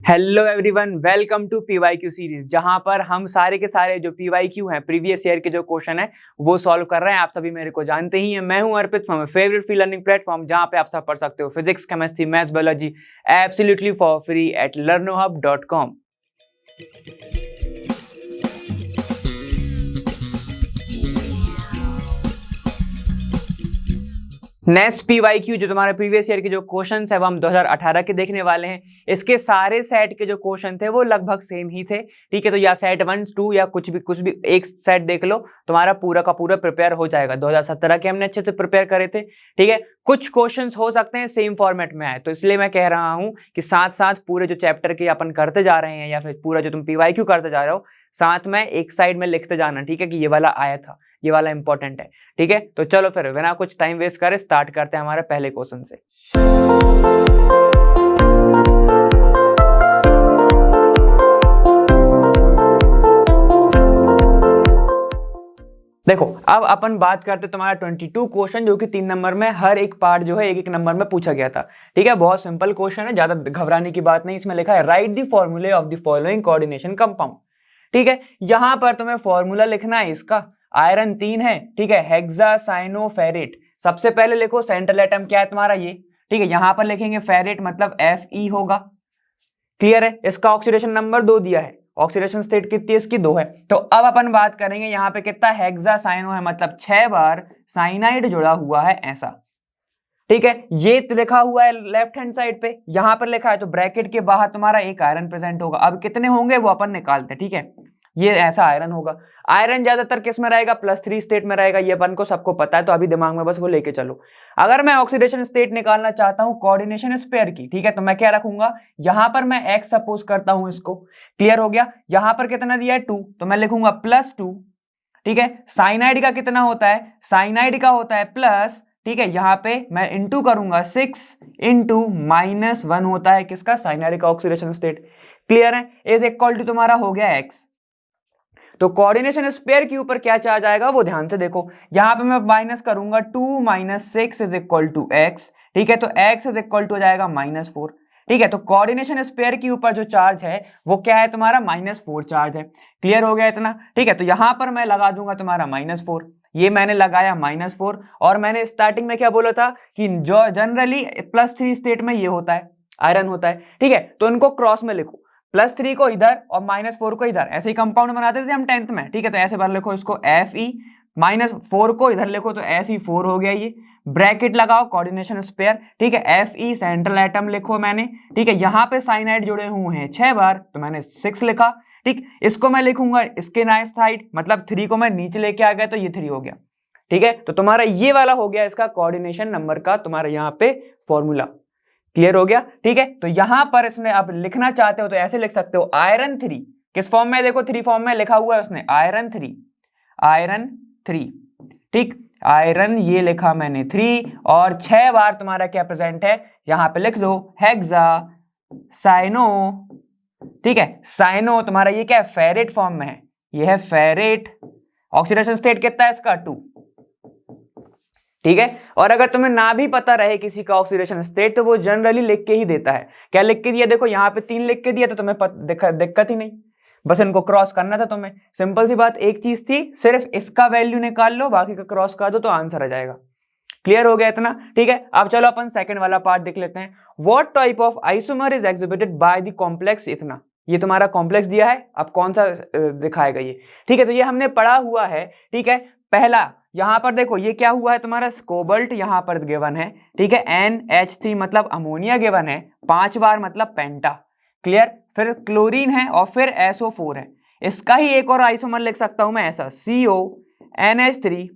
Hello everyone, welcome to PYQ series, जहां पर हम सारे के सारे जो पीवाईक्यू हैं, प्रीवियस ईयर के जो क्वेश्चन है वो सॉल्व कर रहे हैं। आप सभी मेरे को जानते ही हैं, मैं हूं Arpit from favourite free learning platform, जहां पे आप सब पढ़ सकते हो physics, chemistry, maths, biology absolutely for free at learnohub.com। Next PYQ जो तुम्हारे प्रीवियस ईयर के जो क्वेश्चंस है वो हम 2018 के देखने वाले हैं। इसके सारे सेट के जो क्वेश्चन थे वो लगभग सेम ही थे, ठीक है। तो या सेट 1, 2 या कुछ भी एक सेट देख लो, तुम्हारा पूरा का पूरा प्रिपेयर हो जाएगा। 2017 के हमने अच्छे से प्रिपेयर करे थे, ठीक है। कुछ क्वेश्चंस हो सकते हैं सेम फॉर्मेट में आए, तो इसलिए मैं कह रहा हूं कि साथ साथ पूरे जो चैप्टर के अपन करते जा रहे हैं या फिर पूरा जो तुम पीवाईक्यू करते जा रहे हो, साथ में एक साइड में लिखते जाना, ठीक है, कि ये वाला आया था, ये वाला इंपॉर्टेंट है, ठीक है। तो चलो फिर बिना कुछ टाइम वेस्ट करे स्टार्ट करते हैं हमारे पहले क्वेश्चन से। देखो, अब अपन बात करते तुम्हारा 22 क्वेश्चन, जो कि 3 नंबर में, हर एक पार्ट जो है एक एक नंबर में पूछा गया था, ठीक है। बहुत सिंपल क्वेश्चन है, ज्यादा घबराने की बात नहीं। इसमें लिखा है राइट द फॉर्मूले of the following coordination compound, ठीक है। यहां पर तुम्हें फॉर्मूला लिखना है इसका। आयरन 3 है, ठीक है, हेक्सासाइनोफेरेट। सबसे पहले लिखो सेंट्रल एटम क्या है तुम्हारा, ये, ठीक है। यहां पर लिखेंगे फेरेट, मतलब Fe होगा, क्लियर है। इसका ऑक्सीडेशन नंबर 2 दिया है, ऑक्सीडेशन स्टेट कितनी है इसकी, 2 है। तो अब अपन बात करेंगे यहाँ पे कितना हेक्सासाइनो है, मतलब 6 बार साइनाइड जुड़ा हुआ है, ऐसा, ठीक है। ये लिखा हुआ है लेफ्ट हैंड साइड पे, यहां पर लिखा है, तो ब्रैकेट के बाहर तुम्हारा एक आयरन प्रेजेंट होगा। अब कितने होंगे वो अपन निकालते हैं, ठीक है। ये ऐसा आयरन होगा। आयरन ज्यादातर किस में रहेगा, +3 स्टेट में रहेगा, ये अपन को सबको पता है, तो अभी दिमाग में बस वो लेके चलो। अगर मैं ऑक्सीडेशन स्टेट निकालना चाहता हूं कोऑर्डिनेशन स्पेयर की, ठीक है, तो मैं क्या रखूंगा, यहां पर मैं x सपोज करता हूं इसको, क्लियर हो गया। यहां पर कितना दिया है 2, तो मैं लिखूंगा +2, ठीक है। साइनाइड का कितना होता है, साइनाइड का होता है प्लस, ठीक है। यहां पे मैं इंटू करूंगा 6 इंटू -1 होता है किसका, साइनाइड का ऑक्सीडेशन स्टेट, क्लियर है। इज इक्वल टू तुम्हारा हो गया x। तो कोऑर्डिनेशन स्पेयर के ऊपर क्या चार्ज आएगा वो ध्यान से देखो। यहां पे मैं माइनस करूंगा 2 - 6 इज इक्वल टू x, ठीक है। तो x इज इक्वल टू हो जाएगा -4, ठीक है। तो कोऑर्डिनेशन स्पेयर के ऊपर जो चार्ज है वो क्या है तुम्हारा, -4 चार्ज है, क्लियर हो गया इतना, ठीक है। तो यहां पर मैं लगा दूंगा तुम्हारा -4, ये मैंने लगाया -4। और मैंने स्टार्टिंग में क्या बोला था कि जो जनरली +3 स्टेट में ये होता है, आयरन होता है, ठीक है। तो इनको क्रॉस में लिखो, +3 को इधर और -4 को इधर, ऐसे ही कंपाउंड बनाते थे हम 10th में, ठीक है। तो ऐसे बार लिखो इसको Fe, -4 को इधर लिखो तो Fe4 हो गया, ये ब्रैकेट लगाओ, कोऑर्डिनेशन स्पेयर, ठीक है। Fe सेंट्रल एटम लिखो मैंने, ठीक है। यहां पे साइनाइड जुड़े हुए हैं 6 बार, तो मैंने 6 लिखा, ठीक। इसको मैं लिखूंगा इसके नाइस साइड, मतलब 3 को मैं नीचे लेके आ गया तो ये 3 हो गया, ठीक है। तो तुम्हारा ये वाला हो गया इसका कोऑर्डिनेशन नंबर का तुम्हारा यहाँ पे फॉर्मूला, क्लियर हो गया, ठीक है। तो यहां पर इसमें आप लिखना चाहते हो तो ऐसे लिख सकते हो, आयरन 3 किस फॉर्म में, देखो 3 फॉर्म में लिखा हुआ है उसने, आयरन 3, ठीक। आयरन ये लिखा मैंने 3, और 6 बार तुम्हारा क्या प्रेजेंट है, यहां पे लिख दो हेक्सासाइनो, ठीक है। साइनो तुम्हारा ये क्या है, फेरेट फॉर्म में है, ये है फेरेट। ऑक्सीडेशन स्टेट कितना है इसका, 2, ठीक है। और अगर तुम्हें ना भी पता रहे किसी का ऑक्सीडेशन स्टेट, तो वो जनरली लिख के ही देता है। क्या लिख के दिया, देखो यहाँ पे 3 लिख के दिया, तो तुम्हें दिक्कत ही नहीं, बस इनको क्रॉस करना था तुम्हें, सिंपल सी बात। एक चीज थी, सिर्फ इसका वैल्यू निकाल लो, बाकी का क्रॉस कर दो तो आंसर आ जाएगा, क्लियर हो गया इतना, ठीक है। अब चलो अपन सेकंड वाला पार्ट देख लेते हैं। What type of isomer is exhibited by the complex इथेना। ये तुम्हारा कॉम्प्लेक्स दिया है, अब कौन सा दिखाएगा ये, ठीक है। तो ये हमने पढ़ा हुआ है, ठीक है। पहला यहां पर देखो ये क्या हुआ है तुम्हारा, कोबाल्ट यहां पर गिवन है, ठीक है। NH3 मतलब अमोनिया गिवन है, 5 बार मतलब पेंटा, क्लियर। फिर क्लोरीन है और फिर SO4 है। इसका ही एक और आइसोमर लिख सकता हूं मैं ऐसा, CONH3,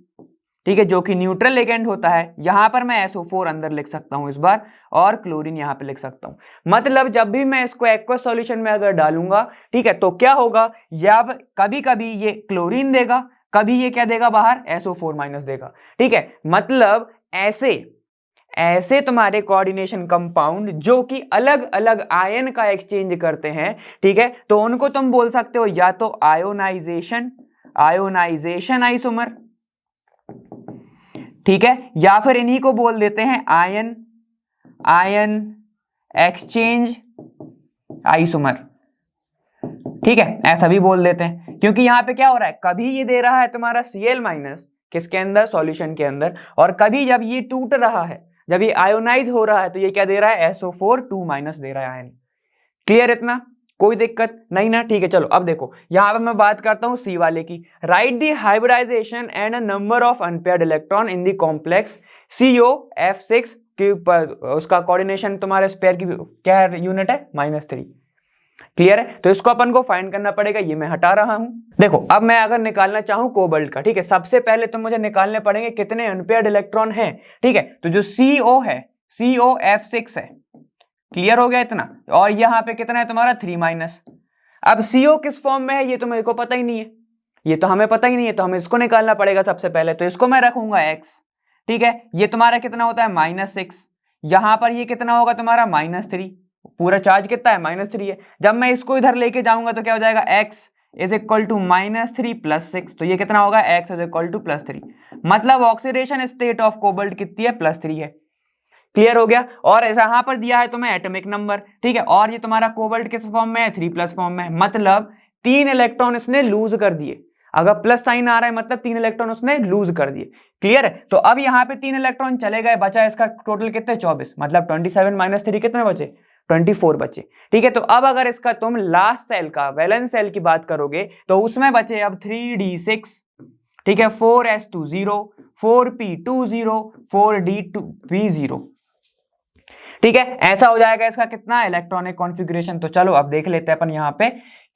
ठीक है, जो कि न्यूट्रल एजेंट होता है। यहां पर मैं SO4 अंदर लिख सकता हूं इस बार, और क्लोरीन यहां पे लिख सकता हूं। मतलब जब भी मैं इसको एक्वस सॉल्यूशन में अगर डालूंगा, ठीक है, तो क्या होगा, या कभी कभी ये क्लोरीन देगा, कभी ये क्या देगा बाहर, SO4- देगा, ठीक है। मतलब ऐसे तुम्हारे कोऑर्डिनेशन कंपाउंड जो कि अलग अलग आयन का एक्सचेंज करते हैं, ठीक है, तो उनको तुम बोल सकते हो या तो आयोनाइजेशन आइसोमर, ठीक है, या फिर इन्हीं को बोल देते हैं आयन एक्सचेंज आइसोमर, ठीक है, ऐसा भी बोल देते हैं, क्योंकि यहाँ पे क्या हो रहा है, कभी ये दे रहा है तुम्हारा Cl- किसके अंदर, सॉल्यूशन के अंदर, और कभी जब ये टूट रहा है, जब ये आयोनाइज हो रहा है, तो ये क्या दे रहा है, SO4 2- दे रहा है आयन। क्लियर इतना, कोई दिक्कत नहीं ना, ठीक है। चलो अब देखो यहाँ पे मैं बात करता हूँ सी वाले की। Right the hybridization and a number of unpaired electron in the complex COF6 की उसका कोऑर्डिनेशन तुम्हारे स्पेयर की क्या यूनिट है, -3। क्लियर है, तो इसको अपन को फाइंड करना पड़ेगा, ये मैं हटा रहा हूं। देखो अब मैं अगर निकालना चाहूं कोबाल्ट का, ठीक है, सबसे पहले तो मुझे निकालने पड़ेंगे कितने अनपेयर्ड इलेक्ट्रॉन हैं, ठीक है। तो जो CO है, COF6 है, क्लियर हो गया इतना, और यहां पे कितना है तुम्हारा 3-। अब CO किस फॉर्म में है ये तो मेरे को पता ही नहीं है, ये तो हमें पता ही नहीं है, तो हमें इसको निकालना पड़ेगा सबसे पहले। तो इसको मैं रखूंगा x, ठीक है, ये तुम्हारा कितना होता है -6, यहां पर ये कितना होगा तुम्हारा -3, पूरा चार्ज कितना है -3 है। जब मैं इसको इधर लेके जाऊंगा तो क्या हो जाएगा, x इज इक्वल टू -3 + 6, तो ये कितना होगा, x इज इक्वल टू +3, मतलब ऑक्सीडेशन स्टेट ऑफ कोबाल्ट कितनी है, +3 है। क्लियर हो गया, और यहां पर दिया है तुम्हें एटॉमिक नंबर, ठीक है, और ये तुम्हारा कोबाल्ट किस फॉर्म में है, 3+ फॉर्म में, मतलब 3 इलेक्ट्रॉन इसने लूज कर दिए। अगर प्लस साइन आ रहा है मतलब 3 इलेक्ट्रॉन उसने लूज कर दिए। क्लियर है, तो अब यहाँ पे 3 इलेक्ट्रॉन चले गए, बचा इसका टोटल कितने, 24, मतलब 27 - 3 कितने बचे, 24 बचे। ठीक है, तो अब अगर इसका तुम लास्ट सेल का वैलेंस सेल की बात करोगे तो उसमें बचे अब 3d6, ठीक है, 4s20, 4p20, 4d2p0। ठीक है, ऐसा हो जाएगा इसका कितना इलेक्ट्रॉनिक कॉन्फ़िगरेशन। तो चलो अब देख लेते हैं अपन यहाँ पे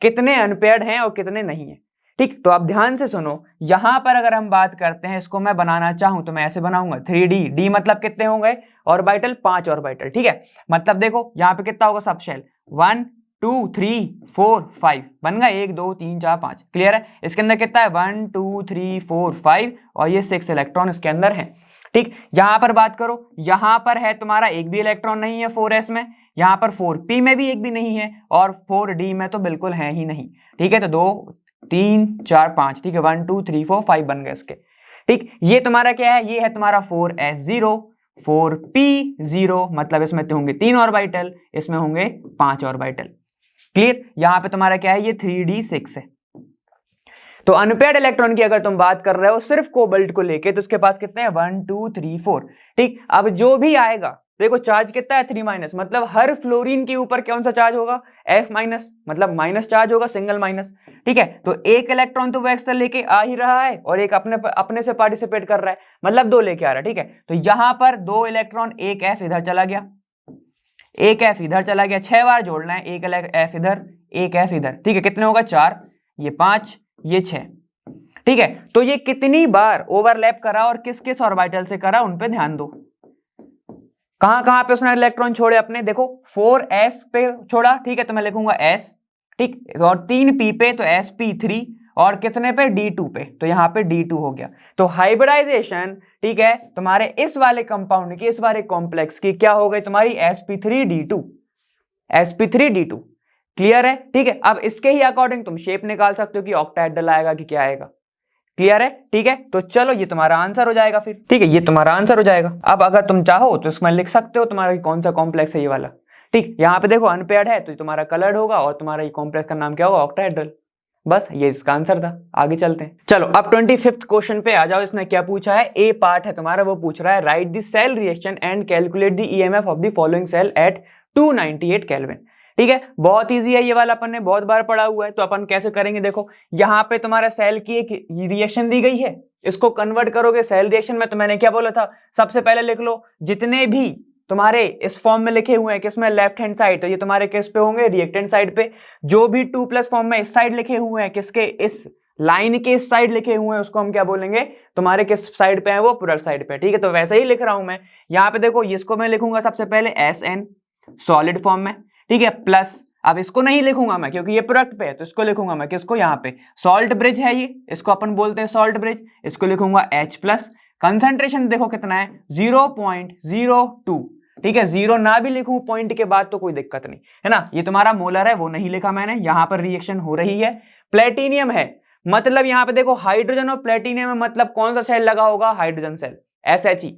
कितने अनपेयर्ड हैं और कितने नहीं है। ठीक, तो अब ध्यान से सुनो, यहां पर अगर हम बात करते हैं, इसको मैं बनाना चाहूं तो मैं ऐसे बनाऊंगा 3d, d मतलब कितने होंगे ऑर्बिटल, 5 ऑर्बिटल। ठीक है, मतलब देखो यहाँ पे कितना होगा सब शेल, 1 2 3 4 5 बन गया, 1 2 3 4 5। क्लियर है, इसके अंदर कितना है 1 2 3 4 5 और ये 6 इलेक्ट्रॉन इसके अंदर है। ठीक, यहां पर बात करो, यहां पर है तुम्हारा एक भी इलेक्ट्रॉन नहीं है 4s में, यहां पर 4p में भी एक भी नहीं है, और 4d में तो बिल्कुल है ही नहीं। ठीक है, तो 2 3 4 5, ठीक है, 1 2 3 4 5 बन गए इसके। ठीक, ये तुम्हारा क्या है, ये है तुम्हारा 4s0, 4p0, मतलब इसमें तो होंगे 3 ऑर्बिटल, इसमें होंगे 5 ऑर्बिटल। क्लियर, यहां पे तुम्हारा क्या है, ये 3d6 है। तो अनपेयर्ड इलेक्ट्रॉन की अगर तुम बात कर रहे हो सिर्फ कोबाल्ट को लेके, तो उसके पास कितने हैं 1 2 3 4। ठीक, अब जो भी आएगा देखो चार्ज कितना है 3-, मतलब हर फ्लोरीन के ऊपर कौन सा चार्ज होगा, F-, मतलब माइनस चार्ज होगा, सिंगल माइनस। ठीक है, तो एक इलेक्ट्रॉन तो वो एक्स्ट्रा लेके आ ही रहा है और एक अपने से पार्टिसिपेट कर रहा है, मतलब 2 लेके आ रहा है। ठीक है, तो यहां पर 2 इलेक्ट्रॉन, एक F इधर चला गया, एक F इधर चला गया, 6 बार जोड़ना है, एक F इधर, एक F इधर। ठीक है, कितने होगा 4, ये 5, ये 6। ठीक है, तो ये कितनी बार ओवरलैप करा और किस किस ऑर्बिटल से करा उन पे ध्यान दो, कहां कहां पे उसने इलेक्ट्रॉन छोड़े अपने, देखो 4s पे छोड़ा, ठीक है, तो मैं लिखूंगा s, ठीक, और 3p पे तो sp3, और कितने पे d2 पे, तो यहां पे d2 हो गया। तो हाइब्रिडाइजेशन, ठीक है, तुम्हारे इस वाले कंपाउंड की, इस वाले कॉम्प्लेक्स की क्या हो गई तुम्हारी sp3d2, sp3d2। क्लियर है, ठीक है, अब इसके ही अकॉर्डिंग तुम शेप निकाल सकते हो कि ऑक्टाहेड्रल आएगा कि क्या आएगा। क्लियर है, ठीक है, तो चलो ये तुम्हारा आंसर हो जाएगा फिर। ठीक है, ये तुम्हारा आंसर हो जाएगा। अब अगर तुम चाहो तो इसमें लिख सकते हो तुम्हारा कौन सा कॉम्प्लेक्स है, ये वाला। ठीक, यहाँ पे देखो अनपेयर्ड है तो तुम्हारा कलर्ड होगा, और तुम्हारा ये कॉम्प्लेक्स का नाम क्या होगा, ऑक्टाहेड्रल। बस ये इसका आंसर था, आगे चलते हैं। चलो अब 25th क्वेश्चन पे आ जाओ। इसने क्या पूछा है, ए पार्ट है तुम्हारा, वो पूछ रहा है write the cell reaction and calculate the EMF of the following cell at 298 kelvin. ठीक है, बहुत इजी है ये वाला, अपन ने बहुत बार पढ़ा हुआ है। तो अपन कैसे करेंगे, देखो यहाँ पे तुम्हारा सेल की एक रिएक्शन दी गई है, इसको कन्वर्ट करोगे सेल रिएक्शन में, तो मैंने क्या बोला था, सबसे पहले लिख लो जितने भी तुम्हारे इस फॉर्म में लिखे हुए हैं, किसमें, लेफ्ट हैंड साइड, तो ये तुम्हारे किस पे होंगे, रिएक्टेंट साइड पे। जो भी 2+ फॉर्म में इस साइड लिखे हुए हैं, किसके, इस लाइन के इस साइड लिखे हुए हैं, उसको हम क्या बोलेंगे, तुम्हारे किस साइड पे है, वो प्रोडक्ट साइड पे। ठीक है, तो वैसे ही लिख रहा हूं मैं यहाँ पे, देखो इसको मैं लिखूंगा सबसे पहले SN सॉलिड फॉर्म में, ठीक है, प्लस, अब इसको नहीं लिखूंगा मैं क्योंकि ये प्रोडक्ट पे है, तो इसको लिखूंगा मैं किसको, यहाँ पे सॉल्ट ब्रिज है ये, इसको अपन बोलते हैं सॉल्ट ब्रिज, इसको लिखूंगा H+। कंसंट्रेशन देखो कितना है 0.02। ठीक है, 0 ना भी लिखूं पॉइंट के बाद तो कोई दिक्कत नहीं है ना, ये तुम्हारा मोलर है, वो नहीं लिखा मैंने। यहां पर रिएक्शन हो रही है, प्लेटिनियम है, मतलब यहां पे देखो हाइड्रोजन और प्लेटिनियम है, मतलब कौन सा सेल लगा होगा, हाइड्रोजन सेल, SHE,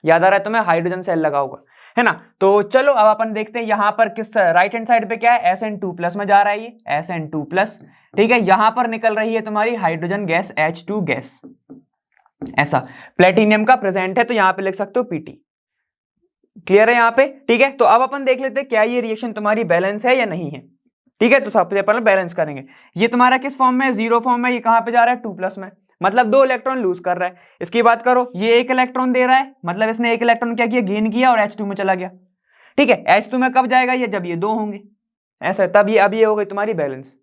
याद आ रहा है तुम्हें, हाइड्रोजन सेल लगा होगा, है ना। तो चलो अब अपन देखते हैं यहाँ पर किस राइट हैंड साइड पे क्या है, SN2+ में जा रहा है ये SN2+, ठीक है। यहां पर निकल रही है तुम्हारी हाइड्रोजन गैस H2 गैस, ऐसा प्लेटिनियम का प्रेजेंट है तो यहां पे लिख सकते हो PT। क्लियर है यहाँ पे, ठीक है। तो अब अपन देख लेते हैं क्या ये रिएक्शन तुम्हारी बैलेंस है या नहीं है, ठीक है। तो सबसे पहले बैलेंस करेंगे। ये तुम्हारा किस फॉर्म में है, 0 फॉर्म में। ये कहां पे जा रहा है, 2+ में, मतलब 2 इलेक्ट्रॉन लूज कर रहा है। इसकी बात करो, ये 1 इलेक्ट्रॉन दे रहा है, मतलब इसने 1 इलेक्ट्रॉन क्या किया, गेन किया और H2 में चला गया, ठीक है। H2 में कब जाएगा ये, जब ये 2 होंगे, ऐसा। तब ये अब ये हो गई तुम्हारी बैलेंस।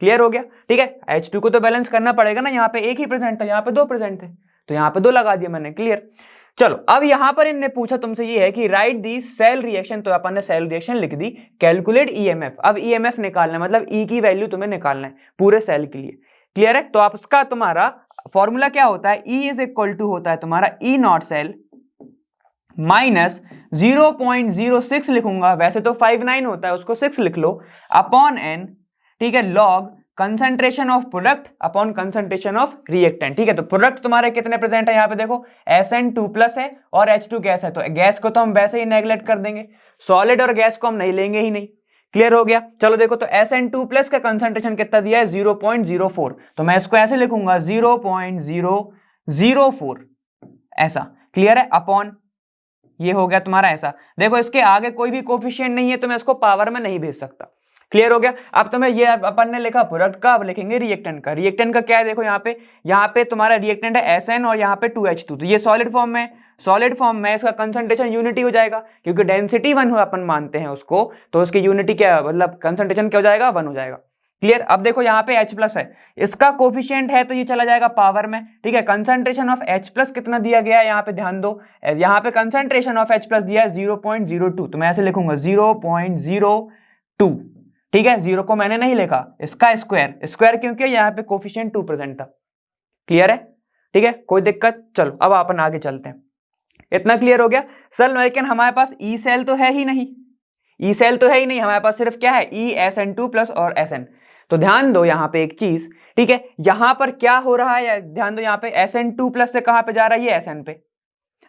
क्लियर हो गया, ठीक है। H2 को तो बैलेंस करना पड़ेगा ना, यहाँ पे 1 ही प्रेजेंट था, यहाँ पे 2 प्रेजेंट थे, तो यहाँ पे 2 लगा दिया मैंने। क्लियर। चलो अब यहां पर इनने पूछा तुमसे ये है कि राइट दी सेल रिएक्शन, तो अपन ने सेल रिएक्शन लिख दी। कैलकुलेट EMF, अब EMF निकालना है, मतलब E की वैल्यू तुम्हें निकालना है पूरे सेल के लिए। क्लियर है। तो आप इसका तुम्हारा फॉर्मूला क्या होता है, E इज इक्वल टू होता है तुम्हारा E0 सेल माइनस 0.06 लिखूंगा, वैसे तो 59 होता है, उसको 6 लिख लो, अपॉन N, ठीक है, log concentration of product upon concentration of reactant, ठीक है। तो प्रोडक्ट तुम्हारे कितने प्रेजेंट है यहाँ पे देखो, SN2+ है और H2 गैस है, तो गैस को तो हम वैसे ही नेग्लेक्ट कर देंगे, सॉलिड और गैस को हम नहीं लेंगे ही नहीं। क्लियर हो गया। चलो देखो, तो SN2+ का कंसंट्रेशन कितना दिया है, 0.04, तो मैं इसको ऐसे लिखूंगा 0.004, ऐसा। क्लियर है। अपॉन ये हो गया तुम्हारा ऐसा। देखो इसके आगे कोई भी कोफिशिएंट नहीं है तो मैं इसको पावर में नहीं भेज सकता। क्लियर हो गया। अब तुम्हें ये अपन ने लिखा प्रोडक्ट का, अब लिखेंगे रिएक्टेंट का। रिएक्टेंट का क्या है, देखो यहाँ पे तुम्हारा रिएक्टेंट है SN और यहाँ पे 2H2, तो ये सॉलिड फॉर्म में, सॉलिड फॉर्म में इसका कंसंट्रेशन यूनिटी हो जाएगा, क्योंकि डेंसिटी 1 अपन मानते हैं उसको, तो उसकी यूनिटी क्या, मतलब कंसंट्रेशन क्या हो जाएगा, 1 हो जाएगा। क्लियर। अब देखो यहाँ पे H+ है, इसका कोफिशिएंट है तो ये चला जाएगा पावर में, ठीक है। कंसंट्रेशन ऑफ H+ कितना दिया गया है, यहाँ पे ध्यान दो, यहाँ पे कंसंट्रेशन ऑफ H+ दिया है 0.02, तो मैं ऐसे लिखूंगा 0.02, ठीक है। 0 को मैंने नहीं लिखा, इसका स्क्वायर क्योंकि यहाँ पे कोफिशिएंट 2 प्रेजेंट था। क्लियर है, ठीक है, कोई दिक्कत। चलो अब अपन आगे चलते हैं। इतना क्लियर हो गया सर, लेकिन हमारे पास E सेल तो है ही नहीं, E सेल तो है ही नहीं, हमारे पास सिर्फ क्या है, E SN2+ और SN। तो ध्यान दो यहाँ पे एक चीज, ठीक है, यहां पर क्या हो रहा है, ध्यान दो, यहाँ पे SN2+ से कहां पे जा रहा है, ये SN पे,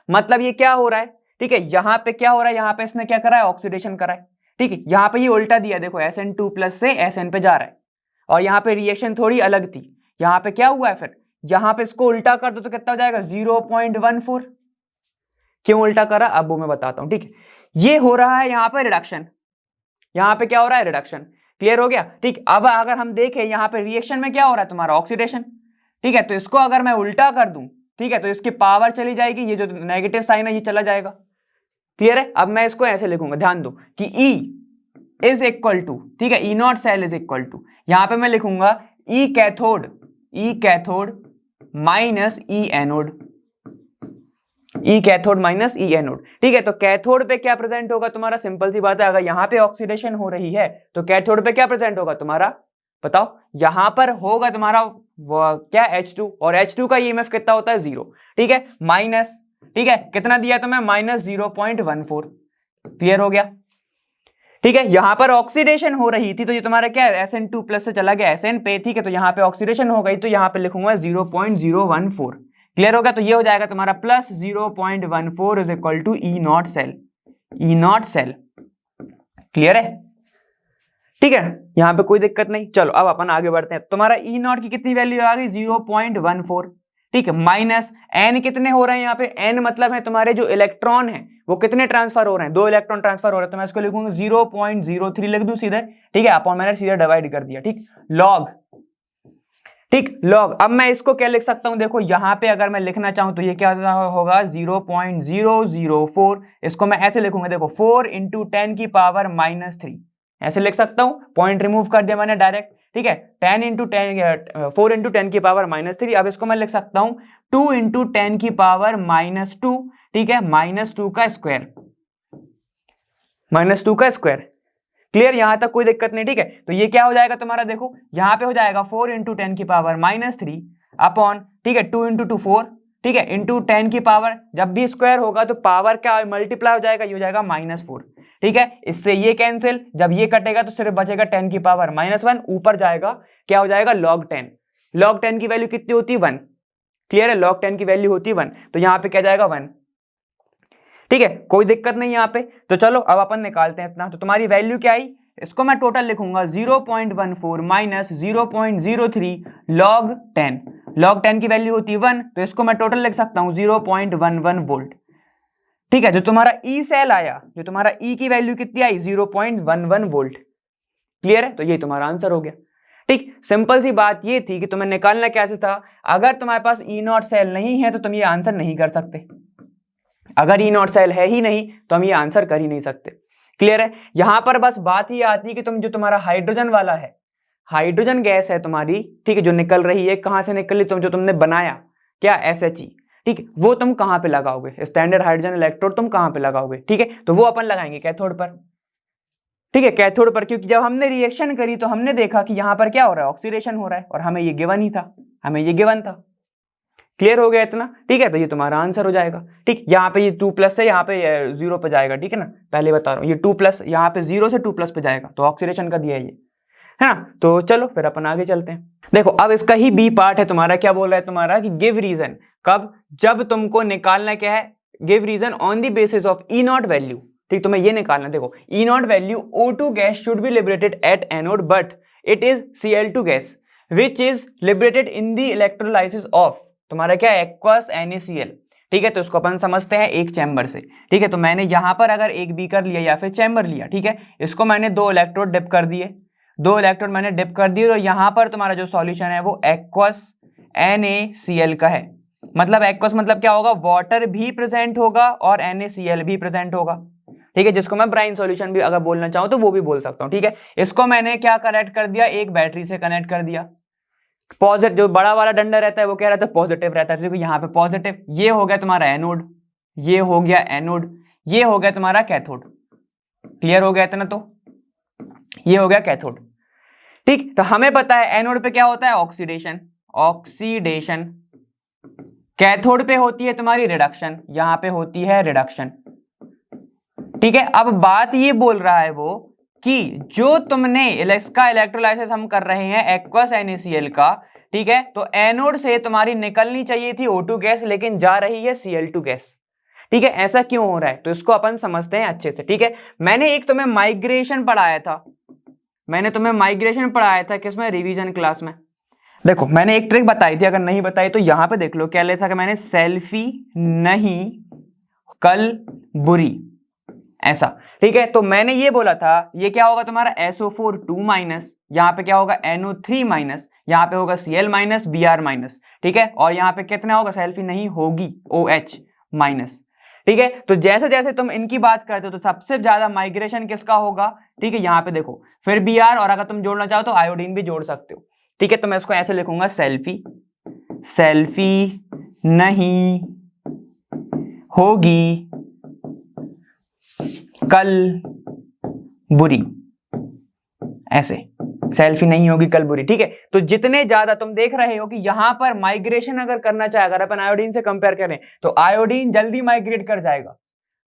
मतलब ये क्या हो रहा है, ठीक है। यहाँ पे क्या हो रहा है, यहाँ पे इसने क्या करा है, ऑक्सीडेशन करा है, ठीक है। यहाँ पे ये उल्टा दिया, देखो SN2+ से SN पे जा रहा है, और यहाँ पे रिएक्शन थोड़ी अलग थी। यहाँ पे क्या हुआ है, फिर यहाँ पे इसको उल्टा कर दो तो कितना हो जाएगा, 0.14। क्यों उल्टा करा, अब वो मैं बताता हूं, ठीक है। ये हो रहा है यहाँ पे रिडक्शन, यहाँ पे क्या हो रहा है, रिडक्शन। क्लियर हो गया, ठीक। अब अगर हम देखें यहाँ पे रिएक्शन में क्या हो रहा है, तुम्हारा ऑक्सीडेशन, ठीक है। तो इसको अगर मैं उल्टा कर दूं, ठीक है, तो इसकी पावर चली जाएगी, ये जो नेगेटिव साइन है ये चला जाएगा। क्लियर है। अब मैं इसको ऐसे लिखूंगा, ध्यान दो कि E इज इक्वल टू, ठीक है, E0 cell is equal to, यहां पे मैं लिखूंगा E cathode minus E anode, E cathode minus E anode, ठीक है। तो कैथोड पे क्या प्रेजेंट होगा तुम्हारा, सिंपल सी बात है, अगर यहां पे ऑक्सीडेशन हो रही है तो कैथोड पे क्या प्रेजेंट होगा तुम्हारा, बताओ। यहां पर होगा तुम्हारा क्या, H2, और H2 का EMF कितना होता है, 0, ठीक है, माइनस, ठीक है, कितना दिया तुम्हें, माइनस 0.14। क्लियर हो गया, ठीक है। यहां पर ऑक्सीडेशन हो रही थी तो ये तुम्हारा क्या है, SN2+ से चला गया SN पे, ठीक है। तो यहां पे ऑक्सीडेशन हो गई तो यहां पे लिखूंगा 0.014। क्लियर होगा। तो ये हो जाएगा तुम्हारा plus 0.14 is equal to E0 cell, E0 cell. Clear है, ठीक है, यहां पे कोई दिक्कत नहीं। चलो अब अपन आगे बढ़ते हैं। तुम्हारा E0 की कितनी वैल्यू आ गई, 0.14, ठीक है, माइनस N कितने हो रहे हैं यहाँ पे, N मतलब है तुम्हारे जो इलेक्ट्रॉन है वो कितने ट्रांसफर हो रहे हैं, 2 इलेक्ट्रॉन ट्रांसफर हो रहे हैं, तो मैं इसको लिखूंगा 0.03 लिख दूं सीधे, ठीक है, अपॉन मैंने सीधे डिवाइड कर दिया, ठीक, लॉग, ठीक, लॉग। अब मैं इसको क्या लिख सकता हूं, देखो यहां पे अगर मैं लिखना चाहूं तो ये क्या होगा, 0.004, इसको मैं ऐसे लिखूंगा, देखो 4 × 10 की पावर -3, ऐसे लिख सकता हूं, पॉइंट रिमूव कर दिया मैंने डायरेक्ट, ठीक है। 4 × 10 की पावर -3, अब इसको मैं लिख सकता हूं 2 × 10 की पावर -2, ठीक है, -2 का स्क्वायर, -2 का स्क्वायर। क्लियर, यहां तक कोई दिक्कत नहीं, ठीक है। तो ये क्या हो जाएगा तुम्हारा, देखो यहां पे हो जाएगा 4 × 10 की पावर -3 अपॉन, ठीक है, 2 × 2 4, ठीक है, इंटू 10 की पावर, जब भी स्क्वायर होगा तो पावर क्या मल्टीप्लाई हो जाएगा, ये हो जाएगा -4, ठीक है। इससे ये कैंसिल, जब ये कटेगा तो सिर्फ बचेगा 10 की पावर -1, ऊपर जाएगा क्या हो जाएगा, log 10। log 10 की वैल्यू कितनी होती है, 1। क्लियर है, log 10 की वैल्यू होती है 1, तो यहां पे क्या जाएगा, 1। ठीक है, कोई दिक्कत नहीं यहाँ पे। तो चलो अब अपन निकालते हैं इतना। तो तुम्हारी वैल्यू क्या आई, इसको मैं टोटल लिखूंगा 0.14 माइनस 0.03 log 10। log 10 की वैल्यू होती है 1, तो इसको मैं टोटल लिख सकता हूं 0.11 वोल्ट। ठीक है, जो तुम्हारा ई सेल आया, जो तुम्हारा ई की वैल्यू कितनी आई 0.11 वोल्ट। क्लियर है, तो ये तुम्हारा आंसर हो गया। ठीक, सिंपल सी बात ये थी कि तुम्हें निकालना कैसे था। अगर तुम्हारे पास ई नॉट सेल नहीं है तो तुम ये आंसर नहीं कर सकते। अगर ई नॉट सेल है ही नहीं तो हम ये आंसर कर ही नहीं सकते। क्लियर है, यहां पर बस बात ही आती है कि तुम जो तुम्हारा हाइड्रोजन वाला है, हाइड्रोजन गैस है तुम्हारी, ठीक है, जो निकल रही है, कहां से निकली, तुम जो तुमने बनाया क्या SHE, ठीक, वो तुम कहां पे लगाओगे, स्टैंडर्ड हाइड्रोजन इलेक्ट्रोड तुम कहां पे लगाओगे। ठीक है, तो वो अपन लगाएंगे कैथोड पर। ठीक है, कैथोड पर, क्योंकि जब हमने रिएक्शन करी तो हमने देखा कि यहां पर क्या हो रहा है, ऑक्सीडेशन हो रहा है, और हमें ये गिवन ही था, हमें ये गिवन था। क्लियर हो गया इतना। ठीक है, तो ये तुम्हारा आंसर हो जाएगा। ठीक, यहाँ पे ये 2+ से यहाँ पे 0 पे जाएगा। ठीक है ना, पहले बता रहा हूँ, ये 2+ यहाँ पे 0 से 2+ पे जाएगा, तो ऑक्सीडेशन का दिया है ये, है ना। तो चलो फिर अपन आगे चलते हैं। देखो अब इसका ही बी पार्ट है तुम्हारा, क्या बोल रहा है तुम्हारा कि गिव रीजन, कब, जब तुमको निकालना क्या है, give reason on the basis of E naught value. ठीक, तुम्हें ये निकालना, देखो E naught value O2 gas should be liberated at anode but it is Cl2 gas which is liberated in the electrolysis of तुम्हारा क्या है, aqueous NaCl। ठीक है, तो इसको अपन समझते हैं एक चैम्बर से। ठीक है, तो मैंने यहां पर अगर एक बीकर लिया या फिर चैम्बर लिया, ठीक है, इसको मैंने 2 इलेक्ट्रोड डिप कर दिए, 2 इलेक्ट्रोड मैंने डिप कर दिए, तो यहां पर तुम्हारा जो सॉल्यूशन है वो एक्वस NaCl का है। मतलब एक्वस मतलब क्या होगा, वाटर भी प्रेजेंट होगा और NaCl भी प्रेजेंट होगा। ठीक है, जिसको मैं ब्राइन सॉल्यूशन भी अगर बोलना चाहूं तो वो भी बोल सकता हूं। ठीक है, इसको मैंने क्या कनेक्ट कर दिया, एक बैटरी से कनेक्ट कर दिया। पॉजिटिव, जो बड़ा वाला डंडा रहता है वो क्या रहता है, पॉजिटिव रहता है। देखो यहाँ पे पॉजिटिव, ये हो गया तुम्हारा एनोड, ये हो गया एनोड, ये हो गया तुम्हारा कैथोड। क्लियर हो गया इतना, तो ये हो गया कैथोड। ठीक, तो हमें पता है एनोड पे क्या होता है, ऑक्सीडेशन, ऑक्सीडेशन। कैथोड पे होती है तुम्हारी रिडक्शन, यहां पे होती है रिडक्शन। ठीक है, अब बात ये बोल रहा है वो कि जो तुमने इसका इलेक्ट्रोलाइसिस हम कर रहे हैं एक्वस NaCl का, ठीक है, तो एनोड से तुम्हारी निकलनी चाहिए थी O2 गैस, लेकिन जा रही है Cl2 गैस। ठीक है, ऐसा क्यों हो रहा है, तो इसको अपन समझते हैं अच्छे से। ठीक है, मैंने एक तुम्हें माइग्रेशन पढ़ाया था, मैंने तुम्हें माइग्रेशन पढ़ाया था किसमें, रिवीजन क्लास में। देखो मैंने एक ट्रिक बताई थी, अगर नहीं बताई तो यहां पे देख लो, क्या लिखा था कि मैंने सेल्फी नहीं कल बुरी, ऐसा। ठीक है, तो मैंने ये बोला था ये क्या होगा तुम्हारा SO4 2-, यहाँ पे क्या होगा NO3-, यहाँ पे होगा Cl-, Br-। ठीक है, और यहाँ पे कितना होगा, सेल्फी नहीं होगी OH-। ठीक है, तो जैसे जैसे तुम इनकी बात करते हो तो सबसे ज्यादा माइग्रेशन किसका होगा। ठीक है, यहाँ पे देखो फिर Br, और अगर तुम जोड़ना चाहो तो आयोडीन भी जोड़ सकते हो। ठीक है, तो मैं इसको ऐसे लिखूंगा, सेल्फी, सेल्फी नहीं होगी कल बुरी, ऐसे सेल्फी नहीं होगी कल बुरी। ठीक है, तो जितने ज्यादा तुम देख रहे हो कि यहां पर माइग्रेशन अगर करना चाहे, अगर अपन आयोडीन से कंपेयर करें तो आयोडीन जल्दी माइग्रेट कर जाएगा।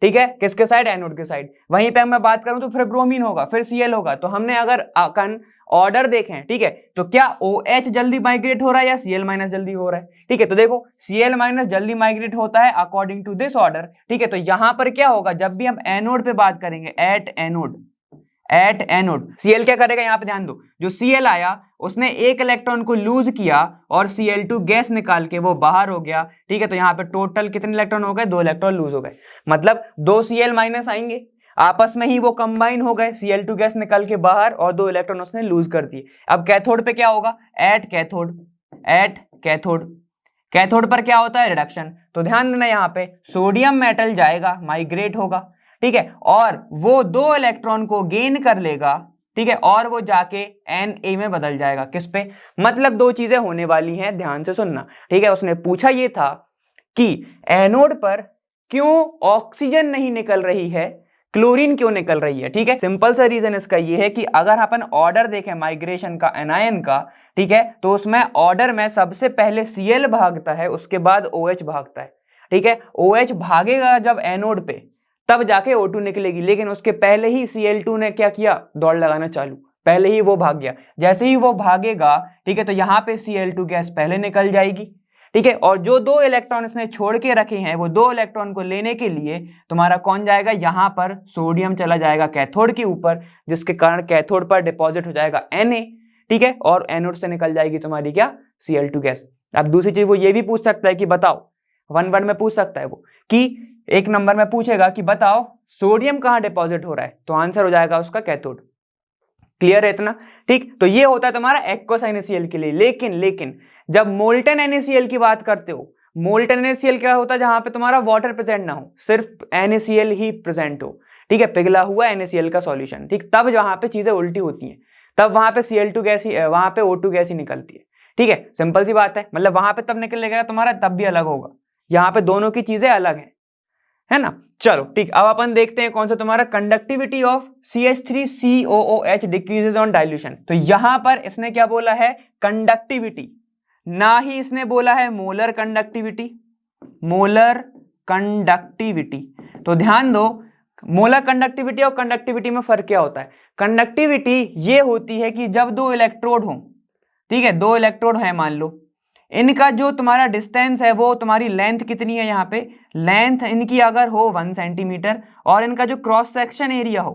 ठीक है, किसके साइड, एनोड के साइड। वहीं पे मैं बात करूं तो फिर ब्रोमीन होगा, फिर Cl होगा। तो हमने अगर ऑर्डर देखें, ठीक है, तो क्या OH जल्दी माइग्रेट हो रहा है या Cl- जल्दी हो रहा है। ठीक है, तो देखो Cl- जल्दी माइग्रेट होता है अकॉर्डिंग टू दिस ऑर्डर। ठीक है, तो यहां पर क्या होगा, जब भी हम एनोड पे बात करेंगे, at anode, at anode Cl क्या करेगा, यहां पे ध्यान दो, जो Cl आया उसने एक इलेक्ट्रॉन को लूज किया और Cl2 गैस निकाल के वो बाहर हो गया। ठीक है, तो यहाँ पे टोटल कितने इलेक्ट्रॉन हो गए, 2 इलेक्ट्रॉन लूज हो गए, मतलब 2 Cl- आएंगे, आपस में ही वो कंबाइन हो गए, Cl2 गैस निकल के बाहर और 2 इलेक्ट्रॉन उसने लूज कर दिए। अब कैथोड पे क्या होगा, at cathode, at cathode, cathode पर क्या होता है, रिडक्शन। तो ध्यान देना यहाँ पे सोडियम मेटल जाएगा, माइग्रेट होगा। ठीक है, और वो 2 इलेक्ट्रॉन को गेन कर लेगा। ठीक है, और वो जाके Na में बदल जाएगा, किस पे, मतलब 2 चीजें होने वाली हैं, ध्यान से सुनना। ठीक है, उसने पूछा ये था कि एनोड पर क्यों ऑक्सीजन नहीं निकल रही है, क्लोरीन क्यों निकल रही है। ठीक है, सिंपल सा रीजन इसका ये है कि अगर अपन ऑर्डर देखें माइग्रेशन का एनायन का, ठीक है, तो उसमें ऑर्डर में सबसे पहले Cl भागता है, उसके बाद OH भागता है। ठीक है, OH भागेगा जब एनोड पे, तब जाके O2 निकलेगी, लेकिन उसके पहले ही Cl2 ने क्या किया, दौड़ लगाना चालू, पहले ही वो भाग गया। जैसे ही वो भागेगा, ठीक है, तो यहाँ पे Cl2 गैस पहले निकल जाएगी। ठीक है, और जो 2 इलेक्ट्रॉन इसने छोड़ के रखे हैं वो 2 इलेक्ट्रॉन को लेने के लिए तुम्हारा कौन जाएगा, यहाँ पर सोडियम चला जाएगा कैथोड के ऊपर, जिसके कारण कैथोड पर डिपॉजिट हो जाएगा Na, ठीक है, और एनोड से निकल जाएगी तुम्हारी क्या, Cl2 गैस। अब दूसरी चीज वो ये भी पूछ सकता है कि बताओ, 1 वर्ड में पूछ सकता है वो कि 1 नंबर में पूछेगा कि बताओ सोडियम कहाँ डिपॉजिट हो रहा है, तो आंसर हो जाएगा उसका कैथोड। क्लियर है इतना, ठीक। तो ये होता है तुम्हारा एक्वस NaCl के लिए। लेकिन जब मोल्टन NaCl की बात करते हो, मोल्टन NaCl क्या होता है, जहां पे तुम्हारा वाटर प्रेजेंट ना हो, सिर्फ NaCl ही प्रेजेंट हो, ठीक है, पिघला हुआ NaCl का सॉल्यूशन, ठीक, तब जहां पे चीजें उल्टी होती हैं, तब वहां पे Cl2 गैस ही, वहां पे O2 गैस ही निकलती है, ठीक है, सिंपल सी बात है। मतलब वहां पे तब निकलेगा तुम्हारा, तब भी अलग होगा, यहाँ पे दोनों की चीजें अलग है ना। चलो ठीक, अब अपन देखते हैं कौन सा तुम्हारा conductivity of CH3COOH decreases on dilution. तो यहां पर इसने क्या बोला है, कंडक्टिविटी, ना ही इसने बोला है मोलर कंडक्टिविटी। मोलर कंडक्टिविटी, तो ध्यान दो, मोलर कंडक्टिविटी और कंडक्टिविटी में फर्क क्या होता है। कंडक्टिविटी ये होती है कि जब 2 इलेक्ट्रोड हो, ठीक है, 2 इलेक्ट्रोड है मान लो, इनका जो तुम्हारा डिस्टेंस है वो तुम्हारी लेंथ कितनी है, यहाँ पे लेंथ इनकी अगर हो 1 सेंटीमीटर, और इनका जो क्रॉस सेक्शन एरिया हो,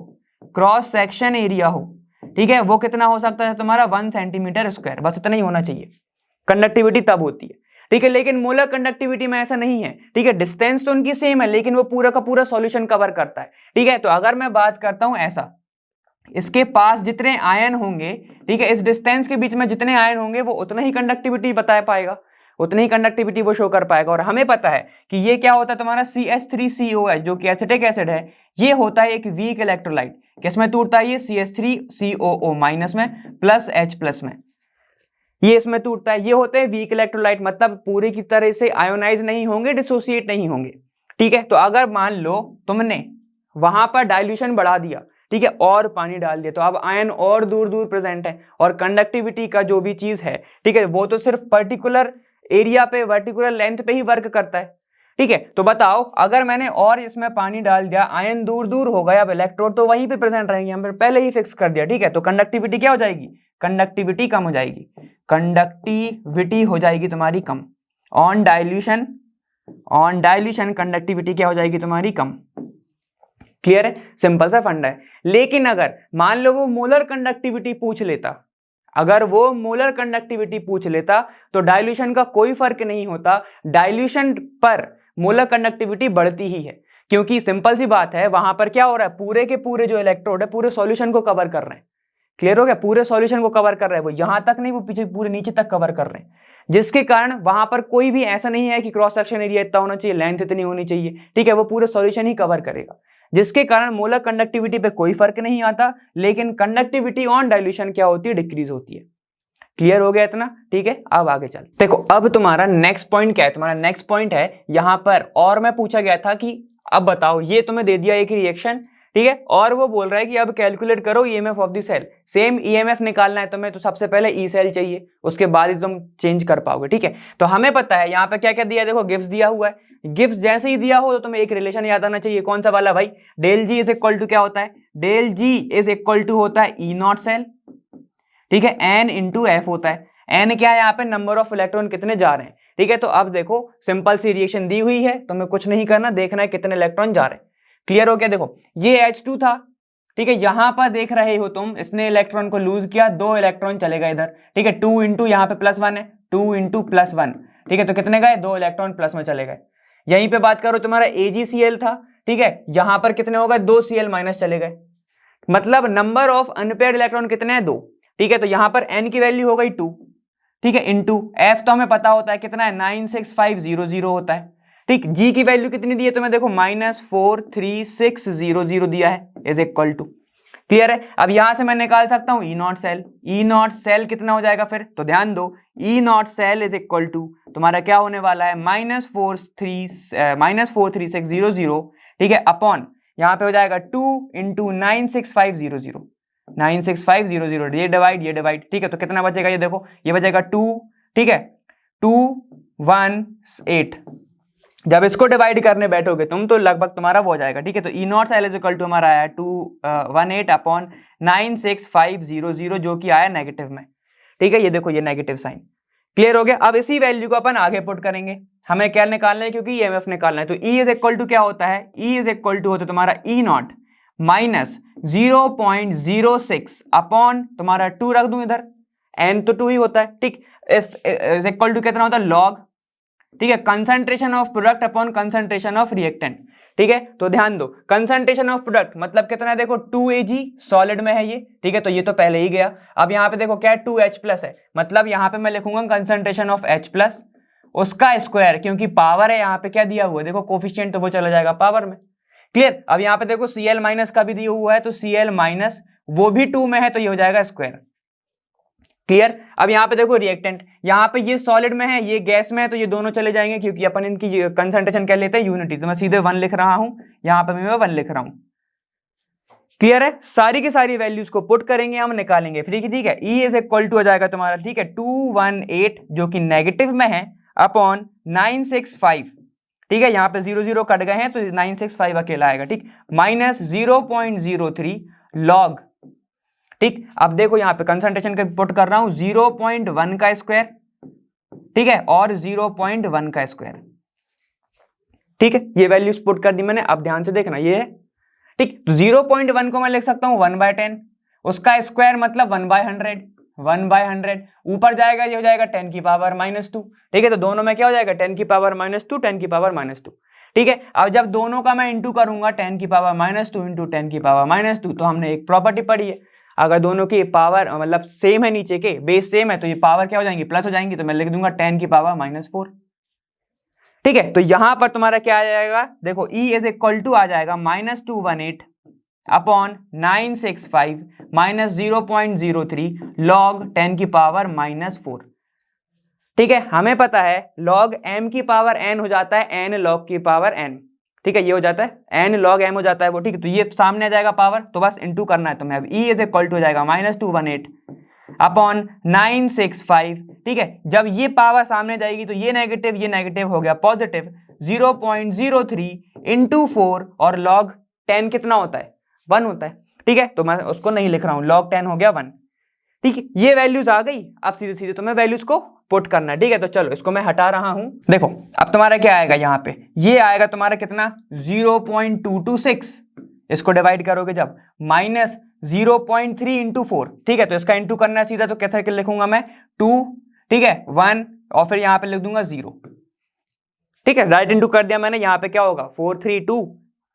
क्रॉस सेक्शन एरिया हो, ठीक है, वो कितना हो सकता है तुम्हारा 1 सेंटीमीटर स्क्वायर, बस इतना ही होना चाहिए, कंडक्टिविटी तब होती है, ठीक है। लेकिन मोलर कंडक्टिविटी में ऐसा नहीं है, ठीक है, डिस्टेंस तो उनकी सेम है लेकिन वो पूरा का पूरा सॉल्यूशन कवर करता है, ठीक है। तो अगर मैं बात करता हूं ऐसा, इसके पास जितने आयन होंगे, ठीक है, इस डिस्टेंस के बीच में जितने आयन होंगे वो उतना ही कंडक्टिविटी बता पाएगा, उतनी ही कंडक्टिविटी वो शो कर पाएगा। और हमें पता है कि ये क्या होता है तुम्हारा CH3COH, जो कि एसिटिक एसिड है, ये होता है एक वीक इलेक्ट्रोलाइट। किसमें टूटता है ये, CH3COO माइनस में प्लस H प्लस में, ये इसमें टूटता है। ये होते हैं वीक इलेक्ट्रोलाइट, मतलब पूरी की तरह से आयोनाइज नहीं होंगे, डिसोसिएट नहीं होंगे, ठीक है। तो अगर मान लो तुमने वहां पर डाइल्यूशन बढ़ा दिया, ठीक है, और पानी डाल दिया, तो अब आयन और दूर दूर प्रेजेंट है, और कंडक्टिविटी का जो भी चीज है, ठीक है, वो तो सिर्फ पर्टिकुलर एरिया पे, वर्टिकुलर लेंथ पे ही वर्क करता है, ठीक है। तो बताओ अगर मैंने और इसमें पानी डाल दिया, आयन दूर दूर हो गया, अब इलेक्ट्रोड तो वहीं पे प्रेजेंट रहेंगे, हमने पहले ही फिक्स कर दिया, ठीक है। तो कंडक्टिविटी क्या हो जाएगी, कंडक्टिविटी कम हो जाएगी, कंडक्टिविटी हो जाएगी तुम्हारी कम, on dilution, on dilution conductivity क्या हो जाएगी तुम्हारी कम। क्लियर है, सिंपल सा फंडा है। लेकिन अगर मान लो वो मोलर कंडक्टिविटी पूछ लेता, अगर वो मोलर कंडक्टिविटी पूछ लेता तो डाइल्यूशन का कोई फर्क नहीं होता, डाइल्यूशन पर मोलर कंडक्टिविटी बढ़ती ही है, क्योंकि सिंपल सी बात है, वहां पर क्या हो रहा है, पूरे के पूरे जो इलेक्ट्रोड है पूरे सॉल्यूशन को कवर कर रहे हैं। क्लियर हो गया, पूरे सॉल्यूशन को कवर कर रहे हैं, वो यहां तक नहीं, वो पीछे पूरे नीचे तक कवर कर रहे हैं, जिसके कारण वहां पर कोई भी ऐसा नहीं है कि क्रॉस सेक्शन एरिया इतना होना चाहिए, लेंथ इतनी होनी चाहिए, ठीक है, वो पूरे सॉल्यूशन ही कवर करेगा, जिसके कारण मोलर कंडक्टिविटी पे कोई फर्क नहीं आता। लेकिन कंडक्टिविटी ऑन डाइल्यूशन क्या होती है, डिक्रीज होती है। क्लियर हो गया इतना, ठीक है। अब आगे चल, देखो अब तुम्हारा नेक्स्ट पॉइंट क्या है, तुम्हारा नेक्स्ट पॉइंट है यहां पर, और मैं पूछा गया था कि अब बताओ, ये तुम्हें दे दिया एक रिएक्शन, ठीक है, और वो बोल रहा है कि अब कैलकुलेट करो EMF of the cell, same EMF निकालना है तुम्हें, तो सबसे पहले ई सेल चाहिए, उसके बाद ही तुम चेंज कर पाओगे, ठीक है। तो हमें पता है यहाँ पे क्या क्या दिया है, देखो गिब्स दिया हुआ है, गिब्स जैसे ही दिया हो तो तुम्हें एक रिलेशन याद आना चाहिए, कौन सा वाला भाई, del G is equal to क्या होता है, del G is equal to होता है ई नॉट सेल, ठीक है, एन इंटू एफ होता है, एन क्या है यहाँ पे, नंबर ऑफ इलेक्ट्रॉन कितने जा रहे हैं, ठीक है। तो अब देखो सिंपल सी रिएक्शन दी हुई है, तुम्हें कुछ नहीं करना, देखना है कितने इलेक्ट्रॉन जा रहे हैं। क्लियर हो गया, देखो ये H2 था, ठीक है, यहां पर देख रहे हो तुम, इसने इलेक्ट्रॉन को लूज किया, 2 इलेक्ट्रॉन चले गए इधर, ठीक है, 2 इंटू यहाँ पे +1 है, 2 इंटू +1, ठीक है, तो कितने गए, 2 इलेक्ट्रॉन प्लस में चले गए। यहीं पे बात करो तुम्हारा AgCl था, ठीक है, यहां पर कितने हो गए, 2 Cl माइनस चले गए, मतलब नंबर ऑफ अनपेयर्ड इलेक्ट्रॉन कितने हैं, 2, ठीक है। तो यहां पर n की वैल्यू हो गई 2, ठीक है, इंटू f तो हमें पता होता है कितना है, 96500 होता है, ठीक। g की वैल्यू कितनी दी है तुम्हें, देखो -43600 दिया है, इज इक्वल टू, क्लियर है। अब यहां से मैं निकाल सकता हूं E naught cell, E naught cell कितना हो जाएगा फिर, तो ध्यान दो, E naught cell is equal to तुम्हारा क्या होने वाला है, -43600, ठीक है, अपॉन यहां पे हो जाएगा 2 इंटू 96500, 96500, ये डिवाइड, ठीक है, तो कितना बचेगा, ये देखो ये बचेगा 2, ठीक है, 218, जब इसको डिवाइड करने बैठोगे तुम तो लगभग तुम्हारा वो हो जाएगा, ठीक है। तो E naught cell is equal to हमारा आया 218 अपॉन 96500, जो कि आया नेगेटिव में, ठीक है, ये देखो ये नेगेटिव साइन। क्लियर हो गया। अब इसी वैल्यू को अपन आगे पुट करेंगे, हमें क्या निकालना है, क्योंकि ईएमएफ निकालना है। तो E इज इक्वल टू क्या होता है, E इज इक्वल टू होता है तुम्हारा E नॉट माइनस 0.06 अपॉन तुम्हारा 2 रख दूं इधर, n तो 2 ही होता है, ठीक। इज इक्वल टू कितना होता है, लॉग, ठीक है, concentration of product upon concentration of reactant, ठीक है। तो ध्यान दो, कंसंट्रेशन ऑफ प्रोडक्ट मतलब कितना है, देखो 2 Ag सॉलिड में है ये, ठीक है, तो ये तो पहले ही गया। अब यहाँ पे देखो क्या है, 2H प्लस है, मतलब यहाँ पे मैं लिखूंगा कंसंट्रेशन ऑफ H प्लस उसका स्क्वायर, क्योंकि पावर है यहाँ पे क्या दिया हुआ है, देखो कोफिशिएंट तो वो चला जाएगा पावर में। क्लियर। अब यहाँ पे देखो Cl माइनस का भी दिया हुआ है, तो Cl माइनस वो भी 2 में है, तो ये हो जाएगा स्क्वायर। क्लियर। अब यहाँ पे देखो रिएक्टेंट, यहाँ पे ये सॉलिड में है, ये गैस में है, तो ये दोनों चले जाएंगे, क्योंकि अपन इनकी कंसंट्रेशन क्या लेते हैं, यूनिटी। मैं सीधे 1 लिख रहा हूं, यहाँ पे मैं 1 लिख रहा हूं। क्लियर है। सारी की सारी वैल्यूज को पुट करेंगे, हम निकालेंगे, ठीक है। E इज इक्वल टू हो जाएगा तुम्हारा, ठीक है, 218 जो कि नेगेटिव में है अपॉन 965, ठीक है, यहाँ पे 0 0 कट गए हैं, तो 965 अकेला आएगा, ठीक, माइनस 0.03 लॉग, ठीक। अब देखो यहाँ पे कंसंट्रेशन का पुट कर रहा हूं, 0.1 का स्क्वायर, ठीक है, और 0.1 का स्क्वायर, ठीक है, ये वैल्यूज पुट कर दी मैंने। अब ध्यान से देखना, ये है, ठीक। तो 0.1 को मैं लिख सकता हूं 1/10, उसका स्क्वायर मतलब 1/100, 1/100 ऊपर जाएगा, ये हो जाएगा 10 की पावर -2, ठीक है। तो दोनों में क्या हो जाएगा, 10 की पावर -2, 10 की पावर -2, ठीक है। अब जब दोनों का मैं इंटू करूंगा 10 की पावर -2 इंटू 10 की पावर -2, तो हमने एक प्रॉपर्टी पढ़ी है, अगर दोनों की पावर मतलब सेम है, नीचे के बेस सेम है, तो ये पावर क्या हो जाएंगी, प्लस हो जाएंगी, तो मैं लिख दूंगा 10 की पावर -4, ठीक है। तो यहां पर तुम्हारा क्या आ जाएगा, देखो E इज इक्वल टू आ जाएगा -218 अपॉन 965 माइनस 0.03 लॉग 10 की पावर -4, ठीक है। हमें पता है लॉग m की पावर n हो जाता है n लॉग की पावर n, ठीक है, ये हो जाता है n लॉग m हो जाता है वो, ठीक है। तो ये सामने आ जाएगा पावर, तो बस इनटू करना है तुम्हें। अब E इज इक्वल टू हो जाएगा -218 अपॉन 965, ठीक है। जब ये पावर सामने जाएगी तो ये नेगेटिव हो गया पॉजिटिव, 0.03 इंटू 4, और लॉग 10 कितना होता है, 1 होता है, ठीक है। तो मैं उसको नहीं लिख रहा हूं, log 10 हो गया 1, ठीक है। ये वैल्यूज आ गई, अब सीधे सीधे तुम्हें वैल्यूज को पुट करना है, ठीक है। तो चलो इसको मैं हटा रहा हूं, देखो अब तुम्हारा क्या आएगा, यहाँ पे ये आएगा तुम्हारा कितना 0.226, इसको डिवाइड करोगे जब माइनस 0.3 इंटू 4, ठीक है। तो इसका इंटू करना है सीधा, तो कैसे लिखूंगा मैं 2, ठीक है, 1, और फिर यहाँ पे लिख दूंगा 0, ठीक है। राइट इंटू कर दिया मैंने, यहाँ पे क्या होगा 432,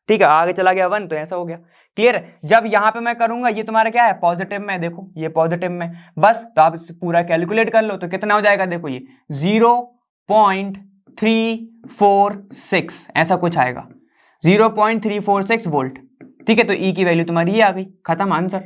ठीक है, आगे चला गया 1, तो ऐसा हो गया। क्लियर। जब यहां पे मैं करूंगा, ये तुम्हारा क्या है, पॉजिटिव में, देखो ये पॉजिटिव में, बस तो आप इसे पूरा कैलकुलेट कर लो, तो कितना हो जाएगा, देखो ये 0.346 ऐसा कुछ आएगा, 0.346 वोल्ट, ठीक है। तो E की वैल्यू तुम्हारी ये आ गई, खत्म आंसर।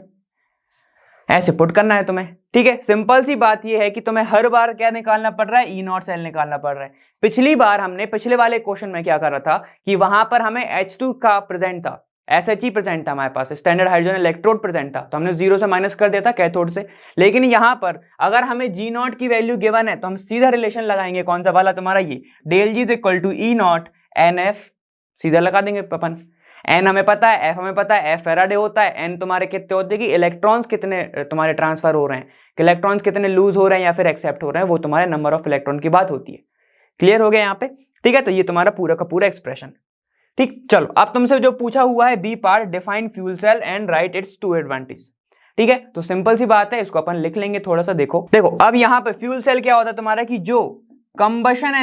ऐसे पुट करना है तुम्हें, ठीक है। सिंपल सी बात ये है कि तुम्हें हर बार क्या निकालना पड़ रहा है, E नॉट सेल निकालना पड़ रहा है। पिछली बार हमने पिछले वाले क्वेश्चन में क्या कर रहा था कि वहां पर हमें H2 का प्रेजेंट था, SHE प्रेजेंट था, हमारे पास स्टैंडर्ड हाइड्रोजन इलेक्ट्रोड प्रेजेंट था, तो हमने 0 से माइनस कर दिया था कैथोड से। लेकिन यहां पर अगर हमें G नॉट की वैल्यू गिवन है, तो हम सीधा रिलेशन लगाएंगे, कौन सा वाला तुम्हारा, ये del G is equal to E naught NF, सीधा लगा देंगे अपन। N हमें पता है, F हमें पता है, F फैराडे होता है, N तुम्हारे कितने होते हैं कि इलेक्ट्रॉन्स कितने तुम्हारे ट्रांसफर हो रहे हैं, कि इलेक्ट्रॉन्स कितने लूज हो रहे हैं या फिर एक्सेप्ट हो रहे हैं, वो तुम्हारे नंबर ऑफ इलेक्ट्रॉन की बात होती है। क्लियर हो गया यहाँ पे, ठीक है। तो ये तुम्हारा पूरा का पूरा एक्सप्रेशन, ठीक। चलो अब तुमसे जो पूछा हुआ है B part, define fuel cell and write its two advantage, ठीक है। तो सिंपल सी बात है, इसको अपन लिख लेंगे थोड़ा सा। देखो अब यहाँ पे फ्यूल सेल क्या होता है तुम्हारा, कि जो कंबशन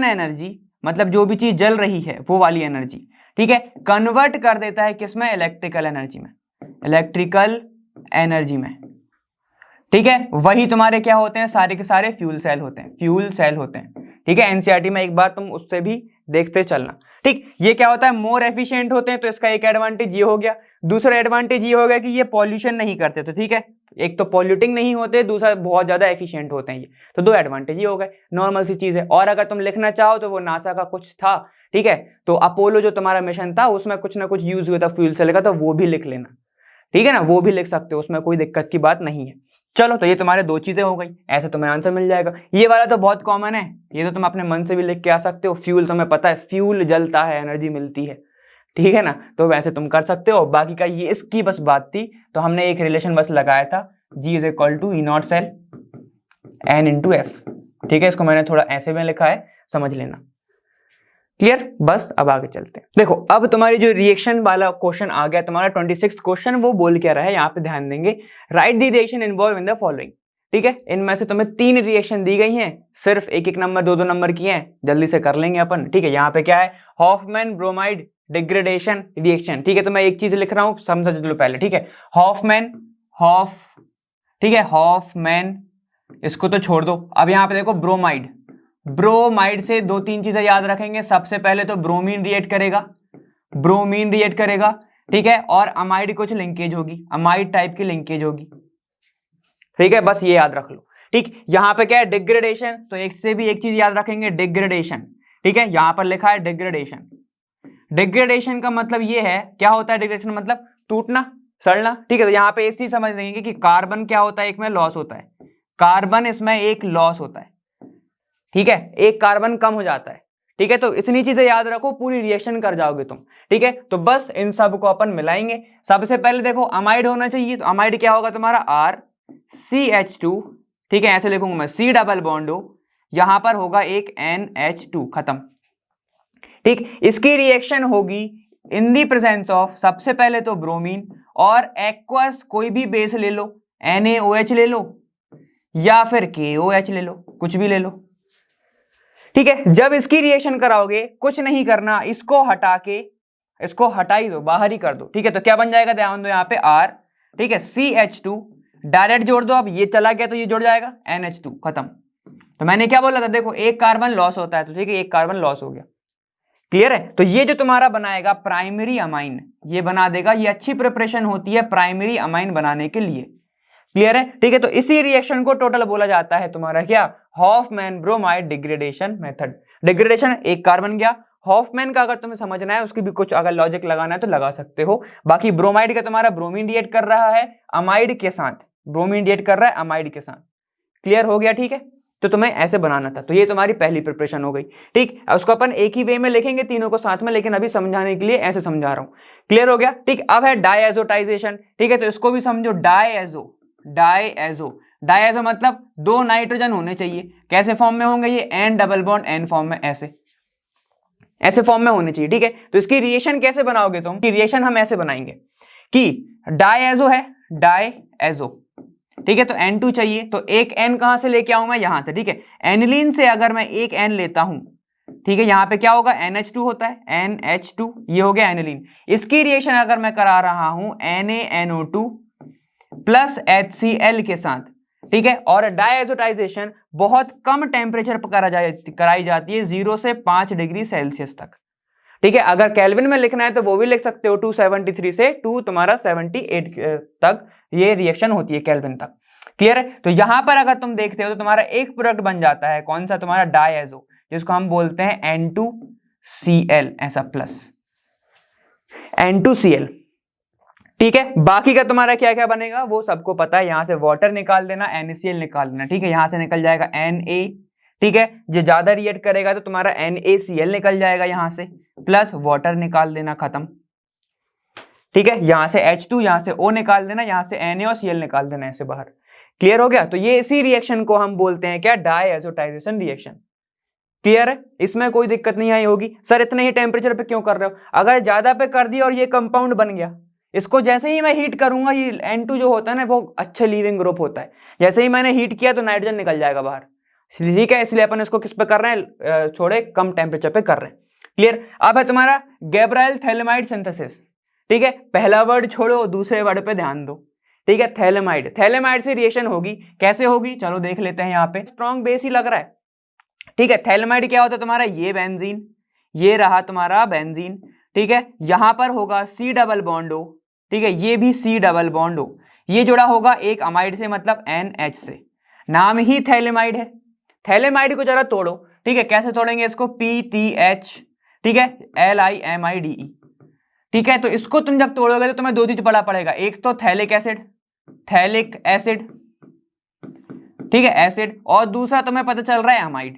एनर्जी मतलब जो भी चीज जल रही है वो वाली एनर्जी, ठीक है, कन्वर्ट कर देता है किसमें, इलेक्ट्रिकल एनर्जी में, ठीक है। वही तुम्हारे क्या होते हैं, सारे के सारे फ्यूल सेल होते हैं, ठीक है। एनसीईआरटी में एक बार तुम उससे भी देखते चलना, ठीक। ये क्या होता है, मोर एफिशिएंट होते हैं, तो इसका एक एडवांटेज ये हो गया। दूसरा एडवांटेज ये हो गया कि ये पॉल्यूशन नहीं करते, तो ठीक है, एक तो पॉल्यूटिंग नहीं होते, दूसरा बहुत ज्यादा एफिशिएंट होते हैं ये, तो 2 एडवांटेज ये हो गए, नॉर्मल सी चीज है। और अगर तुम लिखना चाहो तो वो नासा का कुछ था, ठीक है, तो अपोलो जो तुम्हारा मिशन था उसमें कुछ ना कुछ यूज हुआ था फ्यूल सेल का, तो वो भी लिख लेना, ठीक है ना, वो भी लिख सकते हो, उसमें कोई दिक्कत की बात नहीं है। चलो तो ये तुम्हारे 2 चीजें हो गई, ऐसे तुम्हें आंसर मिल जाएगा। ये वाला तो बहुत कॉमन है, ये तो तुम अपने मन से भी लिख के आ सकते हो, फ्यूल तुम्हें पता है, फ्यूल जलता है, एनर्जी मिलती है, ठीक है ना, तो वैसे तुम कर सकते हो। बाकी का ये इसकी बस बात थी, तो हमने एक रिलेशन बस लगाया था, G is equal to E naught cell N into F. ठीक है, इसको मैंने थोड़ा ऐसे में लिखा है, समझ लेना। क्लियर? बस अब आगे चलते हैं। देखो अब तुम्हारी जो रिएक्शन वाला क्वेश्चन आ गया तुम्हारा 26 क्वेश्चन, वो बोल क्या रहा है, यहाँ पे ध्यान देंगे। Right the reaction involve in the following. ठीक है, इनमें से तुम्हें 3 रिएक्शन दी गई हैं, सिर्फ 1-1 नंबर 2-2 नंबर की हैं, जल्दी से कर लेंगे अपन। ठीक है, यहाँ पे क्या है, हॉफमैन ब्रोमाइड डिग्रेडेशन रिएक्शन। ठीक है, तो मैं एक चीज लिख रहा हूं, समझ लो पहले। ठीक है, हॉफमैन, ठीक है, हॉफमैन, इसको तो छोड़ दो। अब यहाँ पे देखो ब्रोमाइड, ब्रोमाइड से 2-3 चीजें याद रखेंगे। सबसे पहले तो ब्रोमीन रिएक्ट करेगा, ब्रोमीन रिएक्ट करेगा। ठीक है, और अमाइड कुछ लिंकेज होगी, अमाइड टाइप की लिंकेज होगी। ठीक है, बस ये याद रख लो। ठीक, यहां पे क्या है, डिग्रेडेशन, तो एक से भी एक चीज याद रखेंगे, डिग्रेडेशन। ठीक है, यहां पर लिखा है डिग्रेडेशन। डिग्रेडेशन का मतलब ये है, क्या होता है डिग्रेडेशन मतलब, टूटना, सड़ना। ठीक है, तो यहाँ पे इस चीज समझ लेंगे कि कार्बन क्या होता है, एक में लॉस होता है, कार्बन इसमें एक लॉस होता है। ठीक है, एक कार्बन कम हो जाता है। ठीक है, तो इतनी चीजें याद रखो, पूरी रिएक्शन कर जाओगे तुम। ठीक है, तो बस इन सब को अपन मिलाएंगे। सबसे पहले देखो अमाइड होना चाहिए, तो अमाइड क्या होगा तुम्हारा, RCH2। ठीक है, ऐसे लिखूंगा मैं, C डबल बॉन्ड हो, यहां पर होगा एक NH2, खत्म। ठीक, इसकी रिएक्शन होगी इन दी प्रेजेंस ऑफ, सबसे पहले तो ब्रोमीन, और एक्वस कोई भी बेस ले लो, NaOH ले लो या फिर KOH ले लो, कुछ भी ले लो। ठीक है, जब इसकी रिएक्शन कराओगे कुछ नहीं करना, इसको हटा के, इसको हटा ही दो, बाहर ही कर दो। ठीक है, तो क्या बन जाएगा, ध्यान दो यहाँ पे R, ठीक है, CH2 डायरेक्ट जोड़ दो, अब ये चला गया तो ये जुड़ जाएगा NH2, खत्म। तो मैंने क्या बोला था, देखो एक कार्बन लॉस होता है, तो ठीक है, एक कार्बन लॉस हो गया। क्लियर है? तो ये जो तुम्हारा बनाएगा प्राइमरी अमाइन, ये बना देगा, ये अच्छी प्रिपरेशन होती है प्राइमरी अमाइन बनाने के लिए। क्लियर है? ठीक है, तो इसी रिएक्शन को टोटल बोला जाता है तुम्हारा क्या, Hoffmann bromide degradation method. Degradation, एक कार्बन गया। हॉफमैन का अगर तुम्हें समझना है, उसकी भी कुछ अगर लॉजिक लगाना है तो लगा सकते हो। बाकी ब्रोमाइड का तुम्हारा ब्रोमीन रिएक्ट कर रहा है अमाइड के साथ, ब्रोमीन रिएक्ट कर रहा है अमाइड के साथ। क्लियर हो गया? ठीक है, तो तुम्हें ऐसे बनाना था। तो ये तुम्हारी पहली प्रिपरेशन हो गई। ठीक, उसको अपन एक ही वे में लिखेंगे तीनों को साथ में, लेकिन अभी समझाने के लिए ऐसे समझा रहा हूं। क्लियर हो गया? ठीक, अब है डायएजोटाइजेशन। ठीक है, तो इसको भी समझो, डायएजो, डायएजो, डायएजो मतलब 2 नाइट्रोजन होने चाहिए। कैसे फॉर्म में होंगे ये, N double bond N form में, ऐसे ऐसे फॉर्म में होने चाहिए। ठीक है, तो इसकी रिएक्शन कैसे बनाओगे तुम, कि रिएक्शन हम ऐसे बनाएंगे कि डायएजो है, डायएजो, ठीक है, तो N2 चाहिए, तो एक N कहां से लेके आऊं मैं, यहां से। ठीक है, एनिलीन से अगर मैं एक N लेता हूं, ठीक है, यहां पे क्या होगा, NH2 होता है, NH2, ये हो गया एनिलीन। इसकी रिएक्शन अगर मैं करा रहा हूं NaNO2 प्लस HCl के साथ, ठीक है, और डायएजोटाइजेशन बहुत कम टेम्परेचर पर कराई जाती है, 0 से 5 डिग्री सेल्सियस तक। ठीक है, अगर केल्विन में लिखना है तो वो भी लिख सकते हो, 273 से 2 तुम्हारा 78 तक ये रिएक्शन होती है, केल्विन तक। क्लियर है? तो यहां पर अगर तुम देखते हो तो तुम्हारा एक प्रोडक्ट बन जाता है, कौन सा, तुम्हारा डायएजो, जिसको हम बोलते हैं N2Cl, ऐसा प्लस N2Cl। ठीक है, बाकी का तुम्हारा क्या क्या बनेगा वो सबको पता है, यहां से वाटर निकाल देना, NaCl निकाल देना। ठीक है, यहां से निकल जाएगा Na, ठीक है, जो ज्यादा रिएक्ट करेगा तो तुम्हारा NaCl निकल जाएगा यहां से, प्लस वाटर निकाल देना, खत्म। ठीक है, यहां से H2, यहां से O निकाल देना, यहां से Na और Cl निकाल देना, ऐसे बाहर। क्लियर हो गया? तो ये इसी रिएक्शन को हम बोलते हैं क्या, डायएजोटाइजेशन रिएक्शन। क्लियर है? इसमें कोई दिक्कत नहीं आई होगी, सर इतने ही टेम्परेचर पे क्यों कर रहे हो? अगर ज्यादा पे कर दिया और ये कंपाउंड बन गया, इसको जैसे ही मैं हीट करूंगा, ये N2 जो होता है ना, वो अच्छे लीविंग ग्रुप होता है, जैसे ही मैंने हीट किया तो नाइट्रोजन निकल जाएगा बाहर। ठीक है, इसलिए अपन इसको किस पे कर रहे हैं, थोड़े कम टेम्परेचर पे कर रहे हैं। क्लियर? अब है तुम्हारा गैब्राइल थैलेमाइड सिंथेसिस। ठीक है, पहला वर्ड छोड़ो, दूसरे वर्ड पे ध्यान दो। ठीक है, थैलेमाइड, थैलेमाइड से रिएक्शन होगी, कैसे होगी चलो देख लेते हैं। यहाँ पे स्ट्रॉन्ग बेस ही लग रहा है। ठीक है, थैलेमाइड क्या होता है तुम्हारा, ये बेंजीन, ये रहा तुम्हारा बेंजीन। ठीक है, यहां पर होगा C डबल बॉन्ड O, ठीक है, ये भी C डबल बॉन्ड O, ये जुड़ा होगा एक अमाइड से, मतलब NH से, नाम ही थैलेमाइड है। थैलेमाइड को जरा तोड़ो। ठीक है, कैसे तोड़ेंगे इसको, PTH, ठीक है, LIMIDE। ठीक है, तो इसको तुम जब तोड़ोगे तो तुम्हें 2 चीज पढ़ना पड़ेगा, एक तो थैलिक एसिड, थैलिक एसिड, ठीक है, एसिड, और दूसरा तुम्हें पता चल रहा है अमाइड।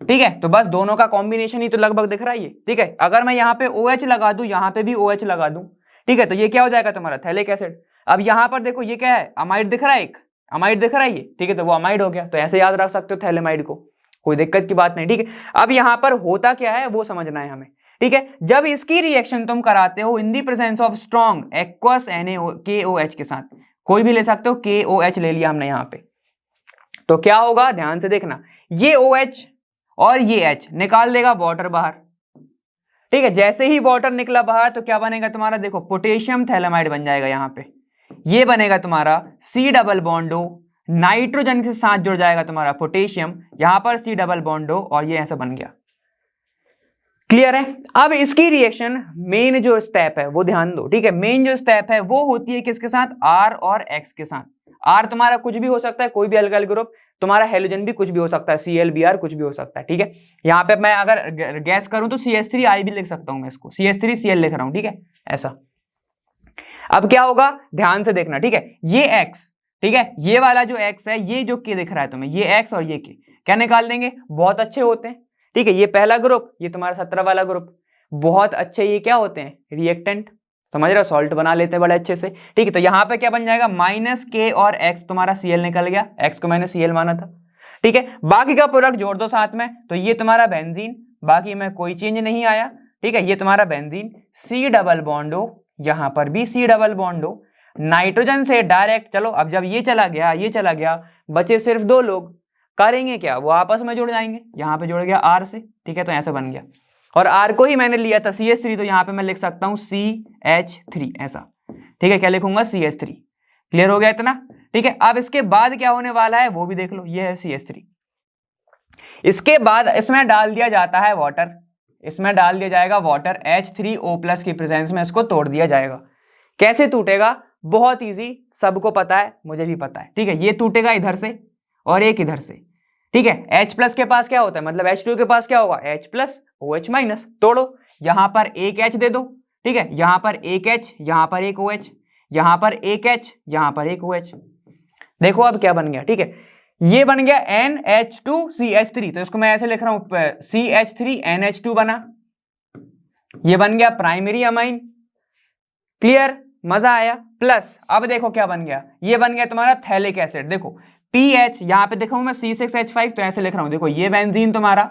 ठीक है, तो बस दोनों का कॉम्बिनेशन ही तो लगभग दिख रहा है ये। ठीक है, अगर मैं यहाँ पे OH लगा दूं, यहाँ पे भी OH लगा दूं, ठीक है, तो ये क्या हो जाएगा तुम्हारा थैलिक एसिड। अब यहाँ पर देखो ये क्या है, अमाइड दिख रहा है एक, अमाइड दिख रहा है ये, ठीक है, तो वो अमाइड हो गया, तो ऐसे याद रख सकते हो थैलेमाइड को, कोई दिक्कत की बात नहीं, ठीक है। अब यहाँ पर होता क्या है वो समझना है हमें, ठीक है। जब इसकी रिएक्शन तुम कराते हो in the presence of strong aqueous KOH के साथ, कोई भी ले सकते हो, KOH ले लिया हमने यहाँ पे, तो क्या होगा ध्यान से देखना, ये OH और ये H निकाल देगा वाटर बाहर, ठीक है। जैसे ही वाटर निकला बाहर तो क्या बनेगा तुम्हारा, देखो पोटेशियम थैलेमाइड बन जाएगा यहाँ पे, ये बनेगा तुम्हारा C double bond O, nitrogen के साथ जुड़ जाएगा तुम्हारा पोटेशियम, यहां पर C डबल बॉन्ड O, और ये ऐसा बन गया। क्लियर है। अब इसकी रिएक्शन मेन जो स्टेप है वो ध्यान दो, ठीक है। मेन जो स्टेप है वो होती है किसके साथ, R और X के साथ। R तुम्हारा कुछ भी हो सकता है, कोई भी अल्काइल ग्रुप, तुम्हारा हेलोजन भी कुछ भी हो सकता है, ClBr कुछ भी हो सकता है, ठीक है। यहाँ पे मैं अगर गैस करूं तो CH3I भी लिख सकता हूं मैं इसको, CH3Cl लिख रहा हूं, ठीक है, ऐसा। अब क्या होगा ध्यान से देखना, ठीक है, ये X, ठीक है, ये वाला जो X है, ये जो K दिख रहा है तुम्हें, ये X और ये K क्या निकाल देंगे, बहुत अच्छे होते हैं, ठीक है। ये पहला ग्रुप, ये तुम्हारा 17 वाला ग्रुप, बहुत अच्छे ये क्या होते हैं, रिएक्टेंट, समझ रहे हो, सॉल्ट बना लेते हैं बड़े अच्छे से, ठीक है। तो यहाँ पे क्या बन जाएगा, -K और X, तुम्हारा Cl निकल गया, X को मैंने Cl माना था, ठीक है। बाकी का प्रोडक्ट जोड़ दो साथ में, तो ये तुम्हारा बेंजीन, बाकी में कोई चेंज नहीं आया, ठीक है। ये तुम्हारा benzene, C double bond O, यहां पर भी C double bond O, nitrogen से डायरेक्ट, चलो अब जब ये चला गया, ये चला गया, बचे सिर्फ दो लोग, करेंगे क्या, वो आपस में जुड़ जाएंगे, यहाँ पे जुड़ गया R से, ठीक है, तो ऐसा बन गया। और R को ही मैंने लिया था CH3, तो यहाँ पे मैं लिख सकता हूँ CH3 ऐसा, ठीक है। क्या लिखूंगा, CH3। क्लियर हो गया इतना, ठीक है। अब इसके बाद क्या होने वाला है वो भी देख लो, ये है CH3। इसके बाद इसमें डाल दिया जाता है वाटर, इसमें डाल दिया जाएगा वाटर, H3O+ की प्रेजेंस में इसको तोड़ दिया जाएगा। कैसे टूटेगा, बहुत इजी, सबको पता है, मुझे भी पता है, ठीक है। ये टूटेगा इधर से और एक इधर से, ठीक है। H+ के पास क्या होता है, मतलब H2 के पास क्या होगा, H+ OH-, तोड़ो, यहां पर एक H दे दो, ठीक है, यहां पर एक H, यहां पर एक OH, यहां पर एक H, यहां पर एक OH। देखो अब क्या बन गया, ठीक है, ये बन गया NH2CH3, तो इसको मैं ऐसे लिख रहा हूं, CH3NH2 बना, ये बन गया प्राइमरी अमाइन। क्लियर, मजा आया। प्लस अब देखो क्या बन गया, ये बन गया तुम्हारा थैलिक एसिड, देखो PH, यहां पे देखो मैं C6H5, तो ऐसे लिख रहा हूं, देखो ये बेंजीन तुम्हारा,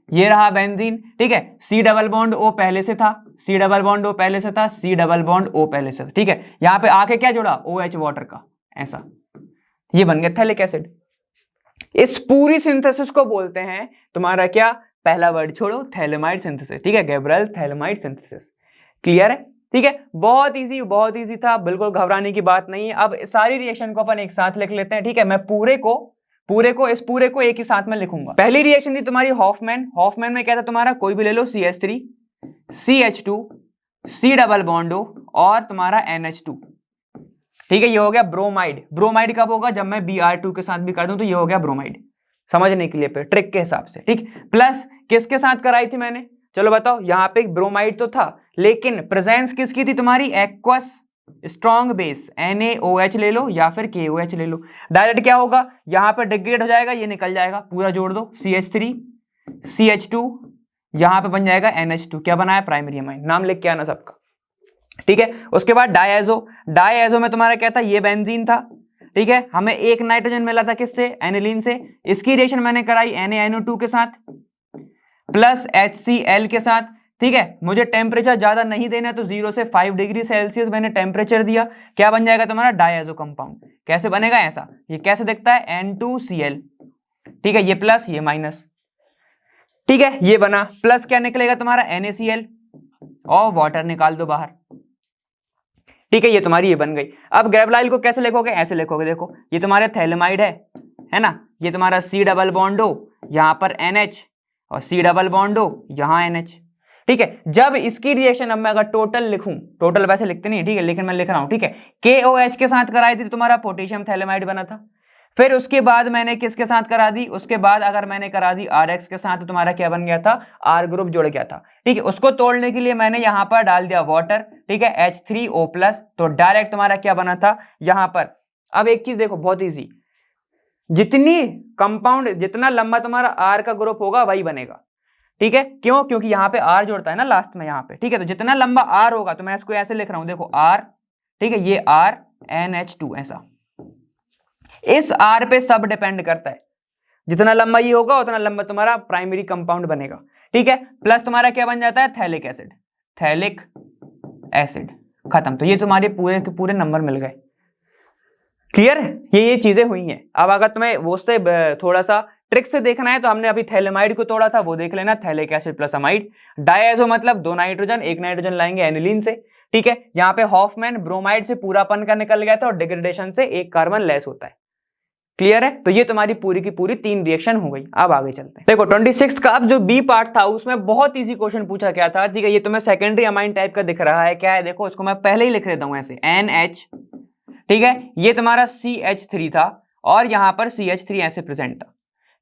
ये रहा बेंजीन, ठीक है। C डबल बॉन्ड O पहले से था, C डबल बॉन्ड O पहले से था, C डबल बॉन्ड O पहले से था, ठीक है। यहां पे आके क्या जुड़ा, OH वाटर का, ऐसा, ये बन गया थैलिक एसिड। इस पूरी सिंथेसिस को बोलते हैं तुम्हारा क्या, पहला वर्ड छोड़ो, थैलेमाइड सिंथेसिस, ठीक है, गैब्रियल थैलेमाइड सिंथेसिस। क्लियर है, ठीक है, बहुत इजी था, बिल्कुल घबराने की बात नहीं है। अब सारी रिएक्शन को अपन एक साथ लिख लेते हैं, ठीक है। मैं इस पूरे को एक ही साथ में लिखूंगा। पहली रिएक्शन थी तुम्हारी हॉफमैन में क्या था तुम्हारा, कोई भी ले लो, CH3 CH2 C double bond O और तुम्हारा NH2, ठीक है। ये हो गया ब्रोमाइड कब होगा, जब मैं Br2 के साथ भी कर दूं, तो ये हो गया ब्रोमाइड, समझने के लिए पे ट्रिक के हिसाब से, ठीक। प्लस किसके साथ कराई थी मैंने, चलो बताओ, यहां पे ब्रोमाइड तो था, लेकिन प्रेजेंस किसकी थी तुम्हारी, एक्वस स्ट्रॉन्ग बेस, NaOH ले लो या फिर KOH ले लो। डायरेक्ट क्या होगा, यहां पर डिग्रेड हो जाएगा, ये निकल जाएगा, पूरा जोड़ दो, CH3 CH2, यहां पे बन जाएगा NH2, क्या बनाया, प्राइमरी अमाइन, नाम लिख के आना सबका, ठीक है। उसके बाद डायएजो में तुम्हारा क्या था, ये बेंजीन था, ठीक है। हमें एक नाइट्रोजन मिला था किससे, एनिलीन से, इसकी रिएक्शन मैंने कराई NaNO2 के साथ प्लस HCl के साथ, ठीक है। मुझे टेम्परेचर ज्यादा नहीं देना है, तो 0 से 5 डिग्री सेल्सियस मैंने टेम्परेचर दिया, क्या बन जाएगा तुम्हारा, डायएजो कंपाउंड। कैसे बनेगा, ऐसा, ये कैसे दिखता है, N2Cl, ठीक है, ये प्लस ये माइनस, ठीक है, ये बना। प्लस क्या निकलेगा तुम्हारा, NaCl, और वाटर निकाल दो बाहर, ठीक है, ये तुम्हारी ये बन गई। अब ग्रेबलाइल को कैसे लिखोगे, ऐसे लिखोगे, देखो ये तुम्हारे थैलेमाइड है ना, ये तुम्हारा C डबल बॉन्ड O, यहां पर NH, और C डबल बॉन्ड O, यहां NH, ठीक है। जब इसकी रिएक्शन, अब मैं अगर टोटल लिखूं, टोटल वैसे लिखते नहीं, ठीक है, लेकिन मैं लिख रहा हूं, ठीक है। KOH के साथ कराई थी, तुम्हारा पोटेशियम थैलेमाइड बना था। फिर उसके बाद मैंने किसके साथ करा दी, उसके बाद अगर मैंने करा दी RX के साथ, तो तुम्हारा क्या बन गया था, R ग्रुप जुड़ गया था, ठीक है। उसको तोड़ने के लिए मैंने यहां पर डाल दिया वाटर, ठीक है, H3O+, तो डायरेक्ट तुम्हारा क्या बना था यहां पर। अब एक चीज देखो, बहुत इजी, जितनी कंपाउंड, जितना लंबा तुम्हारा R का ग्रुप होगा वही बनेगा, ठीक है। क्यों, क्योंकि यहां पे R जोड़ता है ना लास्ट में यहां पे, ठीक है। तो जितना लंबा R होगा, तो मैं इसको ऐसे लिख रहा हूं, देखो R, ठीक है, ये R NH2 ऐसा, इस R पे सब डिपेंड करता है, जितना लंबा ये होगा उतना लंबा तुम्हारा प्राइमरी कंपाउंड बनेगा, ठीक है। प्लस तुम्हारा क्या बन जाता है, थैलिक एसिड, थैलिक एसिड, खत्म। तो ये तुम्हारे पूरे के पूरे नंबर मिल गए। क्लियर, ये चीजें हुई हैं। अब अगर तुम्हें वो से थोड़ा सा ट्रिक से देखना है तो हमने अभी थैलेमाइड को तोड़ा था, वो देख लेना, थैलिक एसिड प्लस अमाइड। डायएजो मतलब दो नाइट्रोजन, एक नाइट्रोजन लाएंगे एनिलीन से, ठीक है। यहाँ पे हॉफमैन ब्रोमाइड से पूरापन का निकल गया था और डिग्रेडेशन से एक कार्बन लेस होता है। क्लियर है, तो ये तुम्हारी पूरी की पूरी 3 रिएक्शन हो गई। अब आगे चलते हैं। देखो 26 का अब जो बी पार्ट था उसमें बहुत इजी क्वेश्चन पूछा गया था, ठीक है। ये तुम्हें सेकेंडरी अमाइन टाइप का दिख रहा है, क्या है देखो, इसको मैं पहले ही लिख देता हूं ऐसे, NH, ठीक है। ये तुम्हारा CH3 था और यहां पर CH3 ऐसे प्रेजेंट था।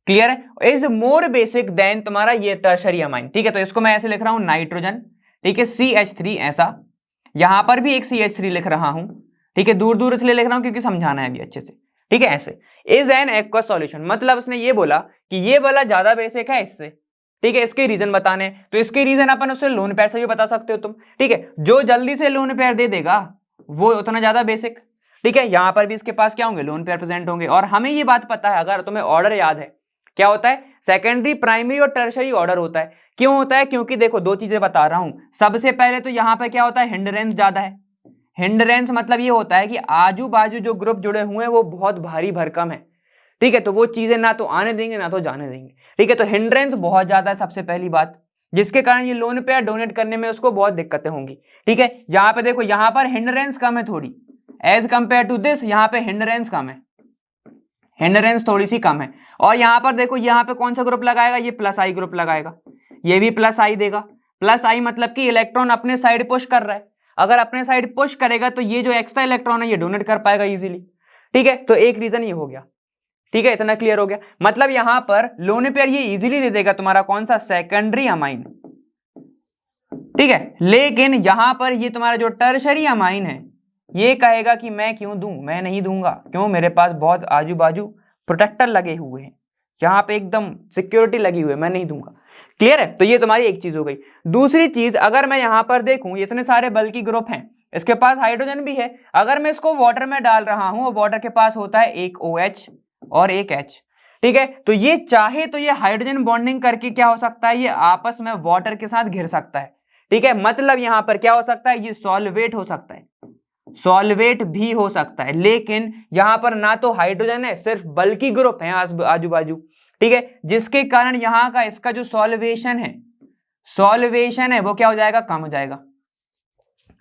क्लियर है, इज मोर बेसिक देन तुम्हारा ये टर्शरी अमाइन, ठीक है। तो इसको मैं ऐसे लिख रहा हूं नाइट्रोजन, ठीक है, CH3 ऐसा, यहां पर भी एक CH3 लिख रहा हूं, ठीक है। दूर दूर इसलिए लिख रहा हूं क्योंकि समझाना है अभी अच्छे से, ठीक है। ऐसे इज एन एक्वस सॉल्यूशन, मतलब उसने ये बोला कि ये वाला ज्यादा बेसिक है इससे, ठीक है। इसके रीजन बताने, तो इसके रीजन अपन उससे लोन पेयर से भी बता सकते हो तुम, ठीक है। जो जल्दी से लोन पेयर दे देगा वो उतना ज्यादा बेसिक, ठीक है। यहां पर भी इसके पास क्या होंगे, लोन पेयर प्रेजेंट होंगे। और हमें ये बात पता है, अगर तुम्हें ऑर्डर याद है, क्या होता है, सेकेंडरी, प्राइमरी और टर्शरी ऑर्डर होता है। क्यों होता है, क्योंकि देखो दो चीजें बता रहा हूं। सबसे पहले तो यहां पर क्या होता है, हिंडरेंस ज्यादा है। हिंडरेंस मतलब ये होता है कि आजू बाजू जो ग्रुप जुड़े हुए हैं वो बहुत भारी भरकम है, ठीक है। तो वो चीजें ना तो आने देंगे ना तो जाने देंगे, ठीक है। तो हिंड्रेंस बहुत ज्यादा है सबसे पहली बात, जिसके कारण ये लोन पेयर डोनेट करने में उसको बहुत दिक्कतें होंगी, ठीक है। यहाँ पे देखो, यहाँ पर हिंड्रेंस कम है थोड़ी, एज कंपेयर टू दिस यहाँ पे हिंड्रेंस कम है, हिंड्रेंस थोड़ी सी कम है। और यहाँ पर देखो, यहाँ पे कौन सा ग्रुप लगाएगा, ये प्लस आई ग्रुप लगाएगा, ये भी प्लस आई देगा। प्लस आई मतलब कि इलेक्ट्रॉन अपने साइड पुश कर रहा है, अगर अपने साइड पुश करेगा तो ये जो एक्स्ट्रा इलेक्ट्रॉन है ये डोनेट कर पाएगा इजीली, ठीक है। तो एक रीजन ये हो गया, ठीक है। इतना क्लियर हो गया, मतलब यहां पर लोन पेयर ये इजीली दे देगा तुम्हारा कौन सा, सेकेंडरी अमाइन, ठीक है। लेकिन यहां पर ये तुम्हारा जो टर्शरी अमाइन है ये कहेगा कि मैं क्यों दूं, मैं नहीं दूंगा, क्यों, मेरे पास बहुत आजू बाजू प्रोटेक्टर लगे हुए हैं, यहां पे एकदम सिक्योरिटी लगी हुई है, मैं नहीं दूंगा। क्लियर है, तो ये तुम्हारी एक चीज हो गई। दूसरी चीज, अगर मैं यहां पर देखूं, इतने सारे बल्कि ग्रुप हैं, इसके पास हाइड्रोजन भी है, अगर मैं इसको वाटर में डाल रहा हूं और वाटर के पास होता है एक OH और एक H, ठीक है। तो ये चाहे तो ये हाइड्रोजन बॉन्डिंग करके क्या हो सकता है, ये आपस में वाटर के साथ घिर सकता है, ठीक है। मतलब यहां पर क्या हो सकता है, ये सॉल्वेट हो सकता है, सॉल्वेट भी हो सकता है। लेकिन यहां पर ना तो हाइड्रोजन है, सिर्फ बल्कि ग्रुप है आजू बाजू, ठीक है। जिसके कारण यहां का इसका जो सॉल्वेशन है वो क्या हो जाएगा, कम हो जाएगा।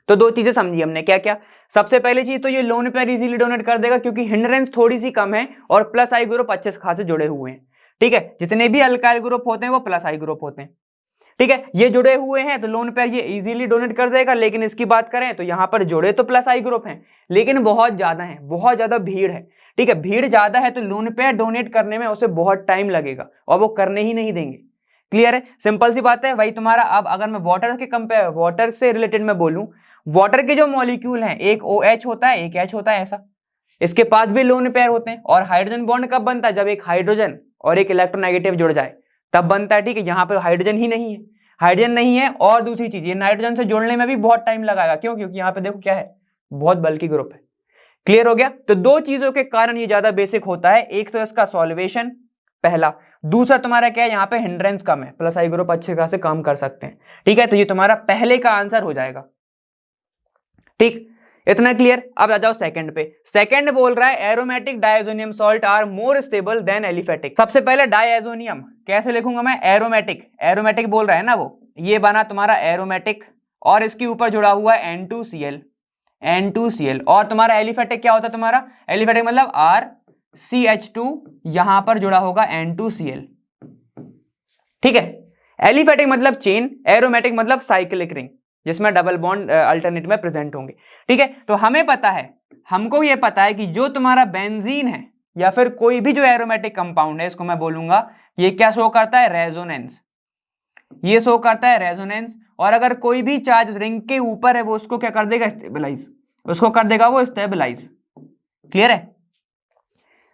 तो दो चीजें समझी हमने, क्या क्या, सबसे पहली चीज तो ये लोन पेयर इजीली डोनेट कर देगा क्योंकि हिंड्रेंस थोड़ी सी कम है और प्लस आई ग्रुप अच्छे खासे जुड़े हुए हैं, ठीक है। जितने भी अल्काइल ग्रुप होते हैं वो प्लस आई ग्रुप होते हैं, ठीक है। ये जुड़े हुए हैं तो लोन पेयर ये इजीली डोनेट कर देगा। लेकिन इसकी बात करें तो यहां पर जुड़े तो प्लस आई ग्रुप हैं, लेकिन बहुत ज्यादा है, बहुत ज्यादा भीड़ है, ठीक है। भीड़ ज्यादा है तो लोन पेयर डोनेट करने में उसे बहुत टाइम लगेगा और वो करने ही नहीं देंगे। क्लियर है, सिंपल सी बात है। वही तुम्हारा, अब अगर मैं वाटर से रिलेटेड में बोलूं, वाटर के जो मॉलिक्यूल हैं, एक OH होता है एक H होता है, ऐसा इसके पास भी लोन पेयर होते हैं। और हाइड्रोजन बॉन्ड कब बनता है, जब एक हाइड्रोजन और एक इलेक्ट्रोनेगेटिव जुड़ जाए तब बनता है, ठीक है। यहाँ पे हाइड्रोजन ही नहीं है, हाइड्रोजन नहीं है। और दूसरी चीज, ये नाइट्रोजन से जोड़ने में भी बहुत टाइम लगाएगा, क्यों, क्योंकि यहाँ पे देखो क्या है, बहुत बल्कि ग्रुप है। क्लियर हो गया, तो दो चीजों के कारण ये ज्यादा बेसिक होता है, एक तो इसका सॉल्वेशन पहला, दूसरा तुम्हारा क्या है, यहाँ पे हिंड्रेंस कम है, प्लस आई ग्रुप अच्छे खासे काम कर सकते हैं, ठीक है। तो ये तुम्हारा पहले का आंसर हो जाएगा, ठीक, इतना क्लियर। अब आ जाओ सेकंड पे। सेकंड बोल रहा है aromatic diazonium salt are more stable than aliphatic. सबसे पहले डायजोनियम कैसे लिखूंगा मैं, एरोमेटिक, एरोमेटिक बोल रहा है ना वो, ये बना तुम्हारा एरोमेटिक और इसके ऊपर जुड़ा हुआ है N2Cl। और तुम्हारा एलिफेटिक क्या होता है, तुम्हारा एलिफेटिक मतलब RCH2, यहां पर जुड़ा होगा N2Cl, ठीक है। एलिफेटिक मतलब चेन, एरोमेटिक मतलब साइक्लिक रिंग, जिसमें डबल बॉन्ड अल्टरनेट में प्रेजेंट होंगे, ठीक है। तो हमें पता है, हमको ये पता है कि जो तुम्हारा बेंजीन है या फिर कोई भी जो एरोमेटिक कंपाउंड है, इसको मैं बोलूंगा ये क्या शो करता है, रेजोनेंस, ये शो करता है रेजोनेंस। और अगर कोई भी चार्ज रिंग के ऊपर है वो उसको क्या कर देगा, स्टेबलाइज, उसको कर देगा वो स्टेबलाइज। क्लियर है,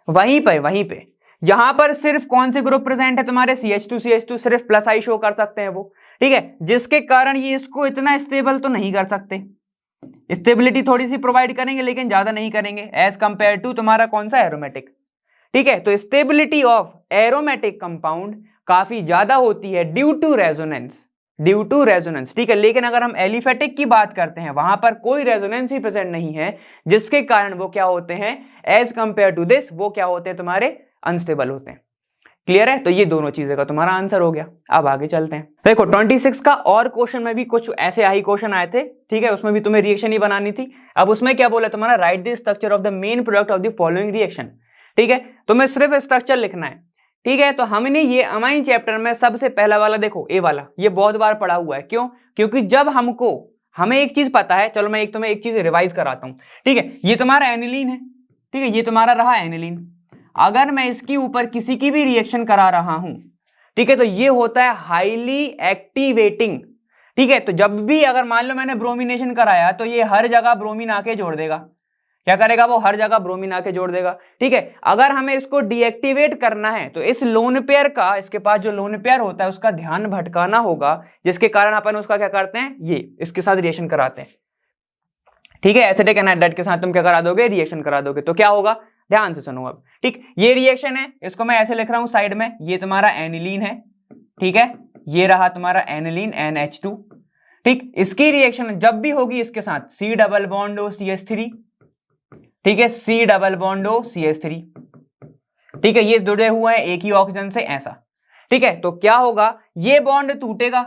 वहीं पे यहां पर सिर्फ कौन से ग्रुप प्रेजेंट है तुम्हारे, CH2 सिर्फ प्लस आई शो कर सकते हैं वो, ठीक है। जिसके कारण ये इसको इतना स्टेबल तो नहीं कर सकते, स्टेबिलिटी थोड़ी सी प्रोवाइड करेंगे लेकिन ज्यादा नहीं करेंगे एज कंपेयर टू तुम्हारा कौन सा एरोमेटिक। ठीक है, तो स्टेबिलिटी ऑफ एरोमेटिक कंपाउंड काफी ज्यादा होती है due to resonance, due to resonance. ठीक है, लेकिन अगर हम एलिफेटिक की बात करते हैं वहां पर कोई रेजोनेंस ही प्रेजेंट नहीं है, जिसके कारण वो क्या होते हैं एज कंपेयर टू दिस, वो क्या होते हैं तुम्हारे अनस्टेबल होते हैं। क्लियर है, तो ये दोनों चीजें का तुम्हारा आंसर हो गया। अब आगे चलते हैं। देखो 26 का और क्वेश्चन में भी कुछ ऐसे हाई क्वेश्चन आए थे। ठीक है, उसमें भी तुम्हें रिएक्शन ही बनानी थी। अब उसमें क्या बोला तुम्हारा, right the structure of the main product of the following reaction. ठीक है, तुम्हें सिर्फ स्ट्रक्चर लिखना है। ठीक है, तो हमने ये अमाइन चैप्टर में सबसे पहला वाला देखो, ए वाला, ये बहुत बार पढ़ा हुआ है। क्यों? क्योंकि जब हमें एक चीज पता है, चलो मैं तुम्हें एक चीज रिवाइज कराता हूं। ठीक है, ये तुम्हारा एनिलीन है। ठीक है, ये तुम्हारा रहा एनिलीन। अगर मैं इसके ऊपर किसी की भी रिएक्शन करा रहा हूं, ठीक है, तो ये होता है हाईली एक्टिवेटिंग। ठीक है, तो जब भी अगर मान लो मैंने ब्रोमिनेशन कराया तो ये हर जगह ब्रोमीन आके जोड़ देगा। क्या करेगा वो? हर जगह ब्रोमीन आके जोड़ देगा। ठीक है, अगर हमें इसको डीएक्टिवेट करना है तो इस लोन पेयर का, इसके पास जो लोन पेयर होता है उसका ध्यान भटकाना होगा, जिसके कारण अपन उसका क्या करते हैं, ये इसके साथ रिएक्शन कराते हैं। ठीक है, एसिटिक एनहाइड्राइड के साथ तुम क्या करा दोगे, रिएक्शन करा दोगे। तो क्या होगा, ध्यान से सुनो अब। ठीक, ये रिएक्शन है, इसको मैं ऐसे लिख रहा हूं साइड में, ये तुम्हारा एनिलीन है। ठीक है, ये रहा तुम्हारा एनिलीन NH2। ठीक, इसकी रिएक्शन जब भी होगी इसके साथ C double bond O CH3। ठीक है, C double bond O CH3। ठीक है, ये जुड़े हुए हैं एक ही ऑक्सीजन से ऐसा। ठीक है, तो क्या होगा, ये बॉन्ड टूटेगा,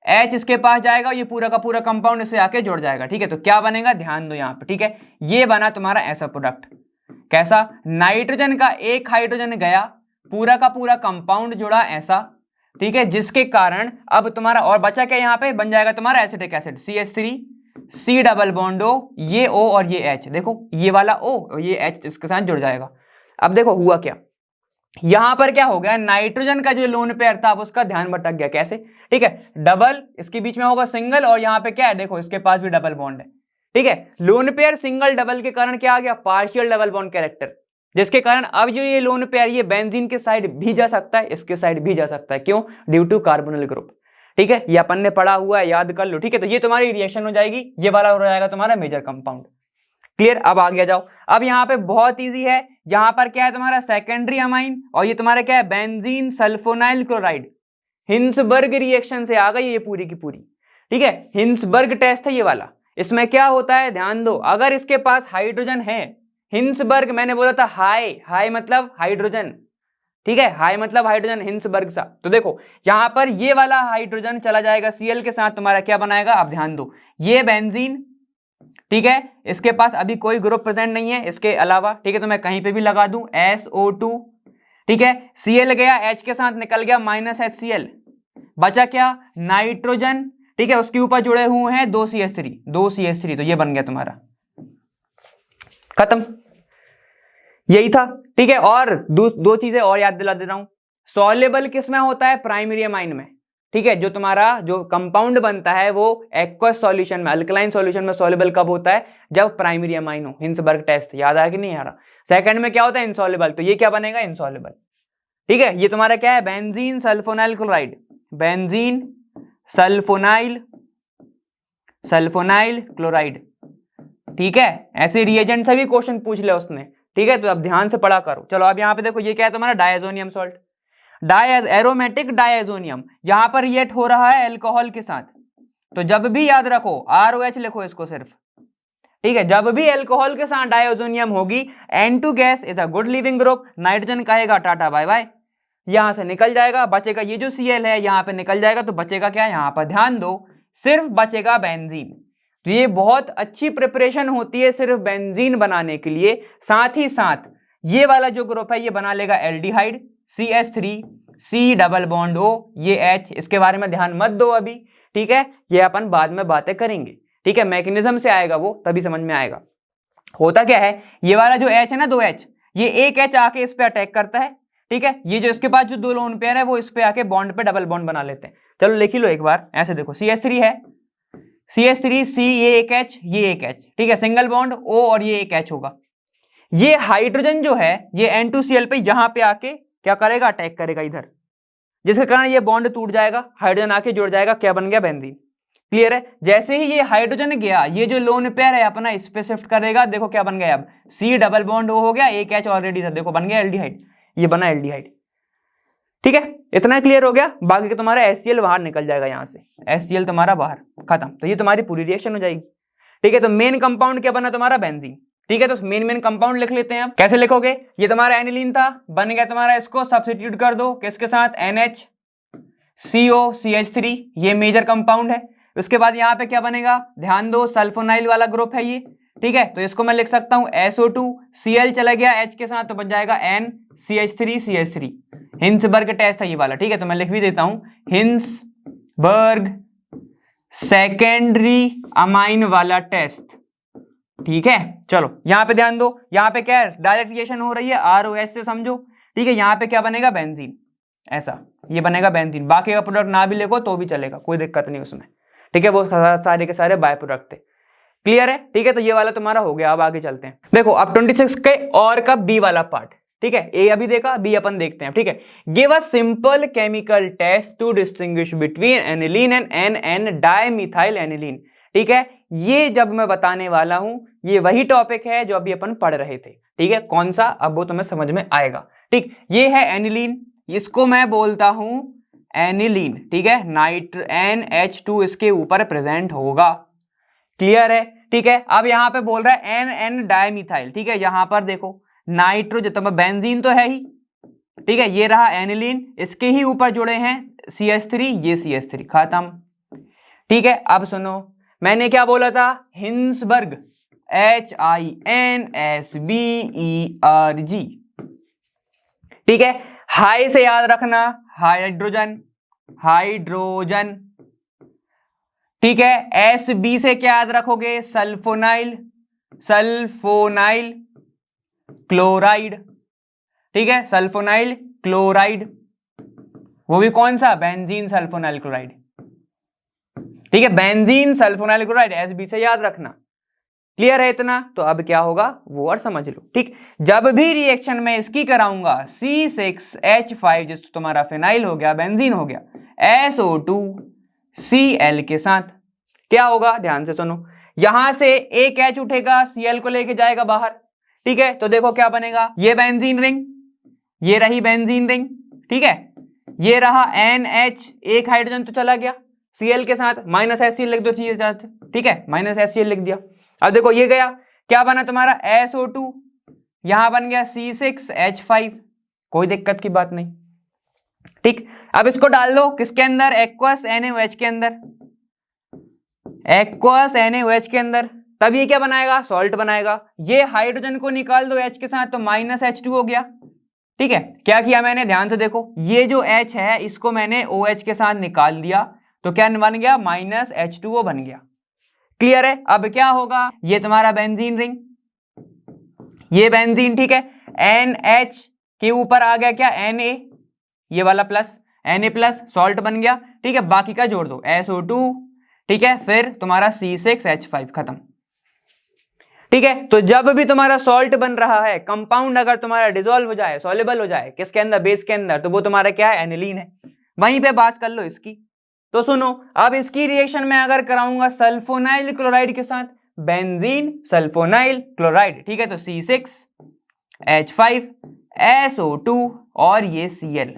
H इसके पास जाएगा, ये पूरा का पूरा कंपाउंड इससे आके जुड़ जाएगा। ठीक है, तो क्या बनेगा, ध्यान दो यहां पे। ठीक है, ये बना तुम्हारा ऐसा प्रोडक्ट। कैसा? नाइट्रोजन का एक हाइड्रोजन गया, पूरा का पूरा कंपाउंड जुड़ा ऐसा। ठीक है, जिसके कारण अब तुम्हारा और बचा क्या, यहां पे बन जाएगा तुम्हारा acetic acid CH3, C double bond O, ये O और ये H। देखो ये वाला O और ये H इसके साथ जुड़ जाएगा। अब देखो हुआ क्या, यहां पर क्या हो गया, नाइट्रोजन का जो लोन पेयर था अब उसका ध्यान भटक गया। कैसे? ठीक है, डबल, इसके बीच में होगा सिंगल, और यहां पे क्या है, देखो इसके पास भी डबल बॉन्ड है। ठीक है, लोन पेयर सिंगल डबल के कारण क्या आ गया, पार्शियल डबल बॉन्ड कैरेक्टर, जिसके कारण अब जो ये लोन पेयर ये बेंजीन के साइड भी जा सकता है, इसके साइड भी जा सकता है। क्यों? Due to carbonyl group. ठीक है, ये अपन ने पढ़ा हुआ है, याद कर लो। ठीक है, तो ये तुम्हारी रिएक्शन हो जाएगी, ये वाला हो जाएगा तुम्हारा मेजर कंपाउंड। क्लियर? अब आगे जाओ। अब यहाँ पे बहुत इजी है, यहां पर क्या है तुम्हारा सेकेंडरी अमाइन, और ये तुम्हारा क्या है, benzene sulfonyl chloride. Hinsberg reaction से आ गई ये पूरी की पूरी। ठीक है, हिंसबर्ग टेस्ट है ये वाला। इसमें क्या होता है, ध्यान दो, अगर इसके पास हाइड्रोजन है, हिंसबर्ग मैंने बोला था हाई, हाई मतलब हाइड्रोजन। ठीक है, हाई मतलब हाइड्रोजन, हिंसबर्ग सा। तो देखो यहां पर ये वाला हाइड्रोजन चला जाएगा Cl के साथ, तुम्हारा क्या बनाएगा, अब ध्यान दो, ये बेंजीन। ठीक है, इसके पास अभी कोई ग्रुप प्रेजेंट नहीं है इसके अलावा। ठीक है, तो मैं कहीं पे भी लगा दूं SO2। ठीक है, Cl गया, H के साथ निकल गया -HCl, बचा क्या, नाइट्रोजन। ठीक है, उसके ऊपर जुड़े हुए हैं 2 CH3, तो ये बन गया तुम्हारा, खत्म। यही था। ठीक है, और दो चीजें और याद दिला दे रहा हूं। सॉल्युबल किस में होता है, प्राइमरी अमाइन में। ठीक है, जो तुम्हारा जो कंपाउंड बनता है वो एक्वस सॉल्यूशन में, अल्कलाइन सॉल्यूशन में सॉल्युबल कब होता है, जब प्राइमरी अमाइन हो। हिंसबर्ग टेस्ट याद आया कि नहीं आ रहा? सेकंड में क्या होता है, इनसॉल्युबल, तो ये क्या बनेगा, इनसॉल्युबल। ठीक है, ये तुम्हारा क्या है, benzene sulfonyl chloride, benzene sulfonyl chloride. ठीक है, ऐसे रिएजेंट से भी क्वेश्चन पूछ ले उसने। ठीक है, तो अब ध्यान से पढ़ा करो। चलो अब यहाँ पे देखो, ये क्या है तुम्हारा, डायजोनियम सॉल्ट, एरोमेटिक डायजोनियम। यहां पर रिएक्ट हो रहा है अल्कोहल के साथ, तो जब भी याद रखो ROH लिखो इसको सिर्फ। ठीक है, जब भी अल्कोहल के साथ डायजोनियम होगी, N2 gas is a good leaving group, nitrogen कहेगा टाटा बाय बाय, यहां से निकल जाएगा, बचेगा ये जो Cl है यहां पे निकल जाएगा, तो बचेगा क्या, यहां पर ध्यान दो, सिर्फ बचेगा बेंजीन। तो ये बहुत अच्छी प्रिपरेशन होती है सिर्फ बेंजीन बनाने के लिए। साथ ही साथ ये वाला जो ग्रुप है ये बना लेगा aldehyde, CH3, C double bond O, ये H, इसके बारे में ध्यान मत दो अभी। ठीक है, ये अपन बाद में बातें करेंगे। ठीक है, मैकेनिज्म से आएगा वो, तभी समझ में आएगा। होता क्या है, ये वाला जो H है ना, 2H, ये एक H आके इस पे अटैक करता है। ठीक है, ये जो इसके पास जो 2 लोन पेयर है वो इस पे आके बॉन्ड पे डबल बॉन्ड बना लेते हैं। चलो लिख ही लो एक बार, ऐसे देखो, CH3 है, CH3, C, ये एक H, ये एक H। ठीक है, सिंगल बॉन्ड O और ये एक H होगा। ये हाइड्रोजन जो है ये N2Cl पे यहां पे आके क्या करेगा, अटैक करेगा इधर, जिसके कारण ये बॉन्ड टूट जाएगा, हाइड्रोजन आके जुड़ जाएगा, क्या बन गया, बेंजीन। क्लियर है। जैसे ही ये हाइड्रोजन गया, ये जो लोन पेयर है अपना इस पे शिफ्ट करेगा, देखो क्या बन गया, अब सी डबल बॉन्ड हो गया, एक एच ऑलरेडी था, देखो बन गया एल्डिहाइड, ये बना एल्डिहाइड। ठीक है, इतना क्लियर हो गया। बाकी का तुम्हारा HCl बाहर निकल जाएगा, यहां से HCl तुम्हारा बाहर, खत्म। तो ये तुम्हारी पूरी रिएक्शन हो जाएगी। ठीक है, तो मेन कंपाउंड क्या बना तुम्हारा, बेंजीन। ठीक है, तो मेन कंपाउंड लिख लेते हैं। अब कैसे लिखोगे, ये तुम्हारा एनिलीन था, बन गया तुम्हारा, इसको सब्स्टिट्यूट कर दो किसके साथ, NHCOCH3, ये मेजर कंपाउंड है। उसके बाद यहाँ पे क्या बनेगा, ध्यान दो, सल्फोनाइल वाला ग्रुप है ये। ठीक है, तो इसको मैं लिख सकता हूं SO2, Cl चला गया H के साथ, तो बन जाएगा NCH3CH3। हिंसबर्ग टेस्ट है ये वाला। ठीक है, तो मैं लिख भी देता हूं, हिंसबर्ग सेकेंडरी अमाइन वाला टेस्ट। ठीक है, चलो यहां पे ध्यान दो, यहां पे क्या है, डायरेक्ट रिएक्शन हो रही है ROH से, समझो। ठीक है, यहां पे क्या बनेगा, बेंजीन, ऐसा ये बनेगा बेंजीन। बाकी का प्रोडक्ट ना भी लिखो तो भी चलेगा, कोई दिक्कत नहीं उसमें। ठीक है, वो सारे के सारे बाय प्रोडक्ट थे। क्लियर है। ठीक है, तो ये वाला तुम्हारा हो गया। अब आगे चलते हैं। देखो अब 26 के और का बी वाला पार्ट। ठीक है, ए अभी देखा, बी अपन देखते हैं। ठीक है, give a simple chemical test to distinguish between aniline and N dimethyl aniline. ठीक है, ये जब मैं बताने वाला हूं, ये वही टॉपिक है जो अभी अपन पढ़ रहे थे। ठीक है, कौन सा, अब वो तुम्हें समझ में आएगा। ठीक, ये है एनिलीन, इसको मैं बोलता हूं एनिलीन। ठीक है, NH2 इसके ऊपर प्रेजेंट होगा। क्लियर है। ठीक है, अब यहां पे बोल रहा है एन डाइमिथाइल। ठीक है, यहां पर देखो नाइट्रोजन, तो बेंजीन तो है ही। ठीक है, ये रहा एनिलीन, इसके ही ऊपर जुड़े हैं CH3, ये CH3, खत्म। ठीक है, अब सुनो, मैंने क्या बोला था, हिंसबर्ग HINSBERG। ठीक है, हाई से याद रखना, हाइड्रोजन, हाइड्रोजन। ठीक है, SB से क्या याद रखोगे, सल्फोनाइल, सल्फोनाइल क्लोराइड। ठीक है, सल्फोनाइल क्लोराइड, वो भी कौन सा, बेंजीन सल्फोनाइल क्लोराइड। ठीक है, बेंजीन सल्फोनाइल क्लोराइड, SB से याद रखना। क्लियर है इतना। तो अब क्या होगा वो और समझ लो। ठीक, जब भी रिएक्शन में इसकी कराऊंगा C6H5, जिस तुम्हारा फिनाइल हो गया, बेंजीन हो गया, SO2Cl के साथ क्या होगा, ध्यान से सुनो, यहां से एक H उठेगा, Cl को लेके जाएगा बाहर। ठीक है, तो देखो क्या बनेगा, ये बेंजीन रिंग, ये रही बेंजीन रिंग। ठीक है, ये रहा NH, एक हाइड्रोजन तो चला गया Cl के साथ, -HCl लिख दो। ठीक है, -HCl लिख दिया। अब देखो ये गया, क्या बना तुम्हारा SO2, यहां बन गया C6H5, कोई दिक्कत की बात नहीं। ठीक, अब इसको डाल दो किसके अंदर, एक्वस NaOH के अंदर, एक्वस NaOH के अंदर, तब ये क्या बनाएगा, सॉल्ट बनाएगा। ये हाइड्रोजन को निकाल दो H के साथ, तो -H2 हो गया। ठीक है, क्या किया मैंने, ध्यान से देखो, ये जो H है इसको मैंने OH के साथ निकाल दिया, तो क्या बन गया, -H2O बन गया। क्लियर है। अब क्या होगा, ये तुम्हारा बेंजीन रिंग, ये बेंजीन। ठीक है, NH के ऊपर आ गया क्या, Na, ये वाला प्लस, Na+, सॉल्ट बन गया। ठीक है, बाकी का जोड़ दो, SO2। ठीक है, फिर तुम्हारा C6H5, खत्म। ठीक है, तो जब भी तुम्हारा सॉल्ट बन रहा है, कंपाउंड अगर तुम्हारा डिसॉल्व हो जाए, सॉल्युबल हो जाए, किसके अंदर, बेस के अंदर, तो वो तुम्हारा क्या है, एनिलीन है। वहीं पे बात कर लो इसकी। तो सुनो, अब इसकी रिएक्शन में अगर कराऊंगा सल्फोनाइल क्लोराइड के साथ, बेंजीन सल्फोनाइल क्लोराइड। ठीक है, तो C6H5 SO2 और ये Cl।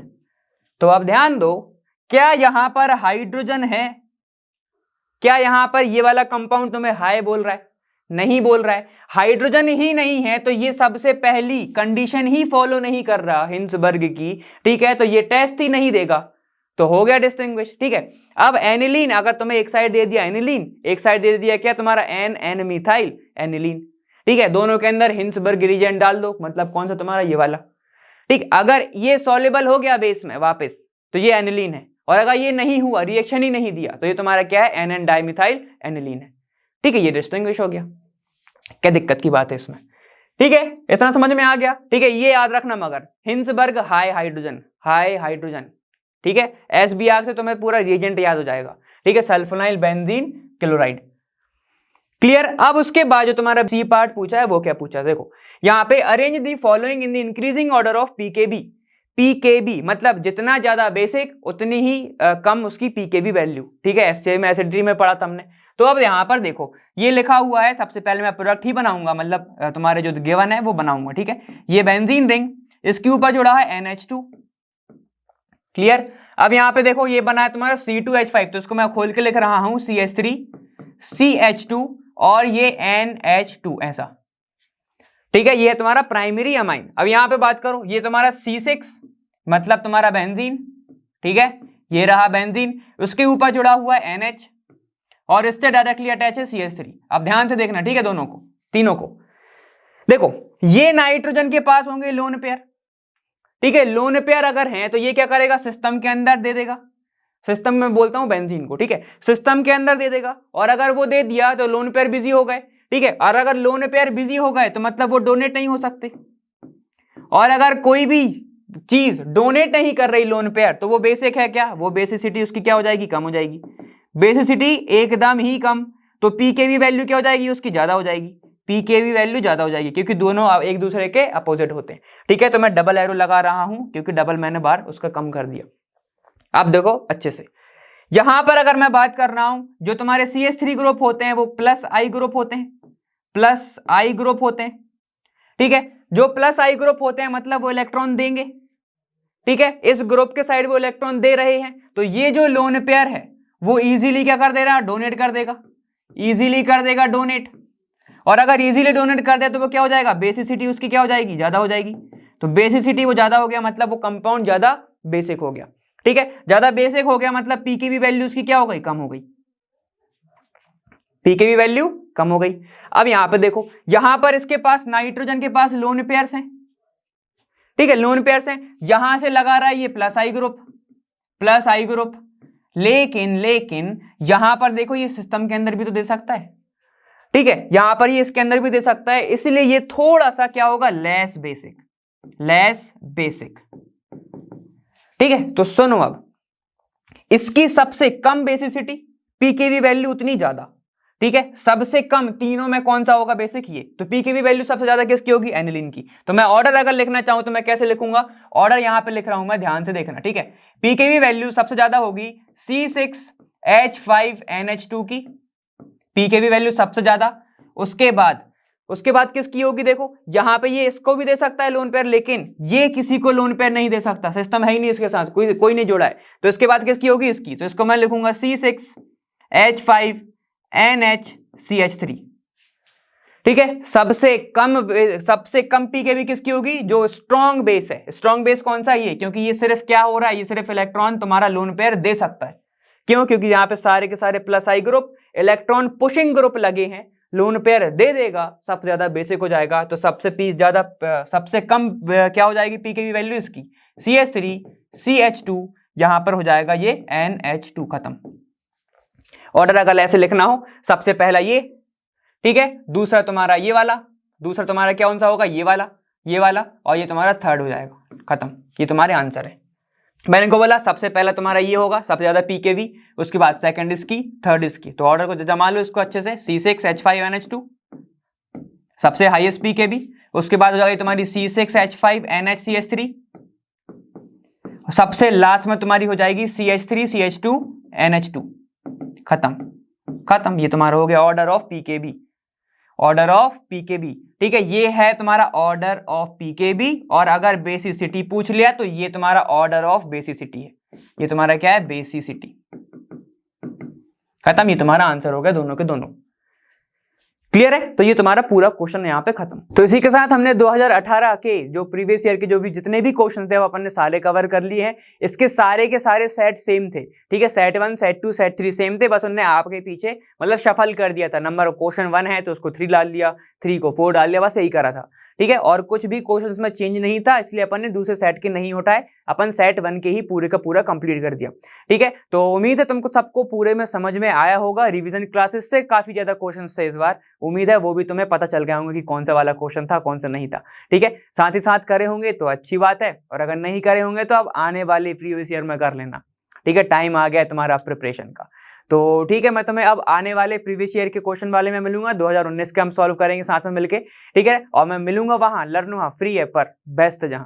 तो अब ध्यान दो, क्या यहां पर हाइड्रोजन है, क्या यहां पर ये वाला कंपाउंड तुम्हें हाई बोल रहा है, नहीं बोल रहा है। हाइड्रोजन ही नहीं है तो ये सबसे पहली कंडीशन ही फॉलो नहीं कर रहा हिंसबर्ग की। ठीक है, तो ये टेस्ट ही नहीं देगा, तो हो गया डिस्टिंग्विश। ठीक है, अब एनिलीन अगर तुम्हें एक साइड दे दिया एनिलीन, एक साइड दे दिया क्या तुम्हारा N मिथाइल एनिलीन। ठीक है, दोनों के अंदर हिंसबर्ग रीजेंट डाल दो, मतलब कौन सा तुम्हारा, ये वाला। ठीक, अगर ये सॉल्युबल हो गया बेस में वापस, तो ये एनिलीन है, और अगर ये नहीं हुआ, रिएक्शन ही नहीं दिया, तो ये तुम्हारा क्या है, NN डाइमिथाइल एनिलीन है। ठीक है, ये डिस्टिंग्विश हो गया। क्या दिक्कत की बात है इसमें। ठीक है, इतना समझ में आ गया। ठीक है, ये याद रखना, मगर Hinsberg high hydrogen, high hydrogen. ठीक है, SBr से तुम्हें पूरा रिएजेंट याद हो जाएगा। ठीक है, सल्फोनाइल बेंजीन क्लोराइड। क्लियर। अब उसके बाद जो तुम्हारा सी पार्ट पूछा है, वो क्या पूछा, देखो यहाँ पे arrange the following in the increasing order of pKb. PKb, मतलब जितना ज्यादा बेसिक उतनी ही कम उसकी पीकेबी वैल्यू। ठीक है, एससीआई में एसिडिटी में पढ़ा था हमने। तो अब यहाँ पर देखो ये लिखा हुआ है, सबसे पहले मैं प्रोडक्ट ही बनाऊंगा, मतलब तुम्हारे जो गिवन है वो बनाऊंगा। ठीक है, ये बेंजीन रिंग, इसके ऊपर जुड़ा है NH2। क्लियर। अब यहाँ पे देखो ये बना है तुम्हारा C2H5, तो इसको मैं खोल के लिख रहा हूं CH3 CH2 और ये NH2 ऐसा। ठीक है, ये है तुम्हारा प्राइमरी अमाइन। अब यहां पे बात करो, ये तुम्हारा C6 मतलब तुम्हारा बेंजीन। ठीक है, ये रहा बेंजीन, उसके ऊपर जुड़ा हुआ है NH और इससे डायरेक्टली अटैच है CH3। अब ध्यान से देखना, ठीक है, दोनों को, तीनों को देखो, ये नाइट्रोजन के पास होंगे लोन पेयर। ठीक है, लोन पेयर अगर हैं तो ये क्या करेगा, सिस्टम के अंदर दे देगा। सिस्टम में बोलता हूं बेंजीन को। ठीक है, सिस्टम के अंदर दे देगा, और अगर वो दे दिया तो लोन पेयर बिजी हो गए। ठीक है, और अगर लोन पेयर बिजी हो गए तो मतलब वो डोनेट नहीं हो सकते, और अगर कोई भी चीज डोनेट नहीं कर रही लोन पेयर तो वो बेसिक है क्या, वो बेसिसिटी उसकी क्या हो जाएगी, कम हो जाएगी। बेसिसिटी एकदम ही कम, तो पीकेवी वैल्यू क्या हो जाएगी, उसकी ज्यादा हो जाएगी। पीकेवी वैल्यू ज्यादा हो जाएगी क्योंकि दोनों एक दूसरे के अपोजिट होते हैं। ठीक है, तो मैं डबल एरो लगा रहा हूं क्योंकि डबल मैंने बार उसका कम कर दिया। अब देखो अच्छे से, यहां पर अगर मैं बात कर रहा हूं, जो तुम्हारे CH3 ग्रुप होते हैं वो प्लस आई ग्रुप होते हैं, प्लस आई ग्रुप होते हैं। ठीक है, जो प्लस आई ग्रुप होते हैं मतलब वो इलेक्ट्रॉन देंगे। ठीक है, इस ग्रुप के साइड वो इलेक्ट्रॉन दे रहे हैं, तो ये जो लोन पेयर है वो इजीली क्या कर दे रहा है, डोनेट कर देगा, इजीली कर देगा डोनेट। और अगर इजीली डोनेट कर दे तो वो क्या हो जाएगा, बेसिसिटी उसकी क्या हो जाएगी, ज्यादा हो जाएगी। तो बेसिसिटी वो ज्यादा हो गया मतलब वो कंपाउंड ज्यादा बेसिक हो गया। ठीक है, ज्यादा बेसिक हो गया मतलब पीकेवी वैल्यू उसकी क्या हो गई, कम हो गई, पीकेवी वैल्यू कम हो गई। अब यहां पे देखो, यहां पर इसके पास नाइट्रोजन के पास लोन पेयर्स हैं। ठीक है, लोन पेयर्स हैं, यहां से लगा रहा है ये प्लस आई ग्रुप, प्लस आई ग्रुप। लेकिन यहां पर देखो ये सिस्टम के अंदर भी तो दे सकता है। ठीक है, यहां पर ये इसके अंदर भी दे सकता है, इसलिए ये थोड़ा सा क्या होगा, लेस बेसिक, लेस बेसिक। ठीक है, तो सुनो, अब इसकी सबसे कम बेसिसिटी, पीकेवी वैल्यू उतनी ज्यादा। ठीक है, सबसे कम तीनों में कौन सा होगा, बेसिक ये, तो पीकेवी वैल्यू सबसे ज्यादा किसकी होगी, एनिलीन की। तो मैं ऑर्डर अगर लिखना चाहूं तो मैं कैसे लिखूंगा, ऑर्डर यहां पे लिख रहा हूं मैं, ध्यान से देखना। ठीक है, पीकेवी वैल्यू सबसे ज्यादा होगी C6H5NH2 की, पीकेवी वैल्यू सबसे ज्यादा। उसके बाद किसकी होगी, देखो यहां पे ये इसको भी दे सकता है लोन पेयर, लेकिन ये किसी को लोन पेयर नहीं दे सकता, सिस्टम है ही नहीं इसके साथ, कोई नहीं जोड़ा है। तो इसके बाद किसकी होगी, इसकी। तो इसको मैं लिखूंगा C6H5NHCH3। ठीक है, सबसे कम पीकेवी किसकी होगी, जो स्ट्रॉन्ग बेस है। स्ट्रॉन्ग बेस कौन सा, ये, क्योंकि ये सिर्फ क्या हो रहा है, ये सिर्फ इलेक्ट्रॉन तुम्हारा लोन पेयर दे सकता है। क्यों, क्योंकि यहाँ पे सारे के सारे प्लस आई ग्रुप इलेक्ट्रॉन पुशिंग ग्रुप लगे हैं, लोन पेयर दे देगा, सबसे ज्यादा बेसिक हो जाएगा। तो सबसे कम क्या हो जाएगी पीकेवी वैल्यू इसकी, CH3 CH2, यहां पर हो जाएगा ये NH2, खत्म। ऑर्डर अगर ऐसे लिखना हो, सबसे पहला ये, ठीक है, दूसरा तुम्हारा ये वाला, दूसरा तुम्हारा क्या कौन सा होगा, ये वाला, और ये तुम्हारा थर्ड हो जाएगा, खत्म। ये तुम्हारे आंसर है। मैंने को बोला सबसे पहला तुम्हारा ये होगा, सबसे ज्यादा पीकेवी, उसके बाद सेकंड इसकी, थर्ड इसकी। तो ऑर्डर को जमा लो इसको अच्छे से, C6H5NH2 सबसे हाईएस्ट पीकेवी, उसके बाद हो जाएगी तुम्हारी C6H5NHCH3, सबसे लास्ट में तुम्हारी हो जाएगी CH3 CH2NH2, खत्म। ये तुम्हारा हो गया order of PKV, order of PKV. ठीक है, ये है तुम्हारा ऑर्डर ऑफ पीकेवी, और अगर बेसिसिटी पूछ लिया तो ये तुम्हारा ऑर्डर ऑफ बेसिसिटी है। ये तुम्हारा क्या है, बेसिसिटी, खत्म। ये तुम्हारा आंसर हो गया दोनों के दोनों। क्लियर है, तो ये तुम्हारा पूरा क्वेश्चन यहाँ पे खत्म। तो इसी के साथ हमने 2018 के जो प्रीवियस ईयर के जो भी जितने भी क्वेश्चन थे वो अपन ने सारे कवर कर लिए हैं। इसके सारे के सारे सेट सेम थे। ठीक है, सेट 1 सेट 2 सेट 3 सेम थे, बस उन्होंने आपके पीछे मतलब शफल कर दिया था। नंबर क्वेश्चन 1 है तो उसको 3 डाल लिया, 3 को 4 डाल लिया, बस यही करा था। ठीक है, और कुछ भी क्वेश्चन में चेंज नहीं था, इसलिए अपन ने दूसरे सेट के नहीं उठाए, अपन सेट 1 के ही पूरे का पूरा कंप्लीट कर दिया। ठीक है, तो उम्मीद है तुमको सबको पूरे में समझ में आया होगा। रिवीजन क्लासेस से काफी ज्यादा क्वेश्चन थे इस बार, उम्मीद है वो भी तुम्हें पता चल गया होंगे कि कौन सा वाला क्वेश्चन था, कौन सा नहीं था। ठीक है, साथ ही साथ करे होंगे तो अच्छी बात है, और अगर नहीं करे होंगे तो अब आने वाले प्रीवियस ईयर में कर लेना। ठीक है, टाइम आ गया है तुम्हारा प्रिपरेशन का। तो ठीक है, मैं तुम्हें अब आने वाले प्रीवियस ईयर के क्वेश्चन वाले में मिलूंगा, 2019 के हम सॉल्व करेंगे साथ में मिलके। ठीक है, और मैं मिलूंगा वहां, लर्न वहां फ्री है पर बेस्ट जहां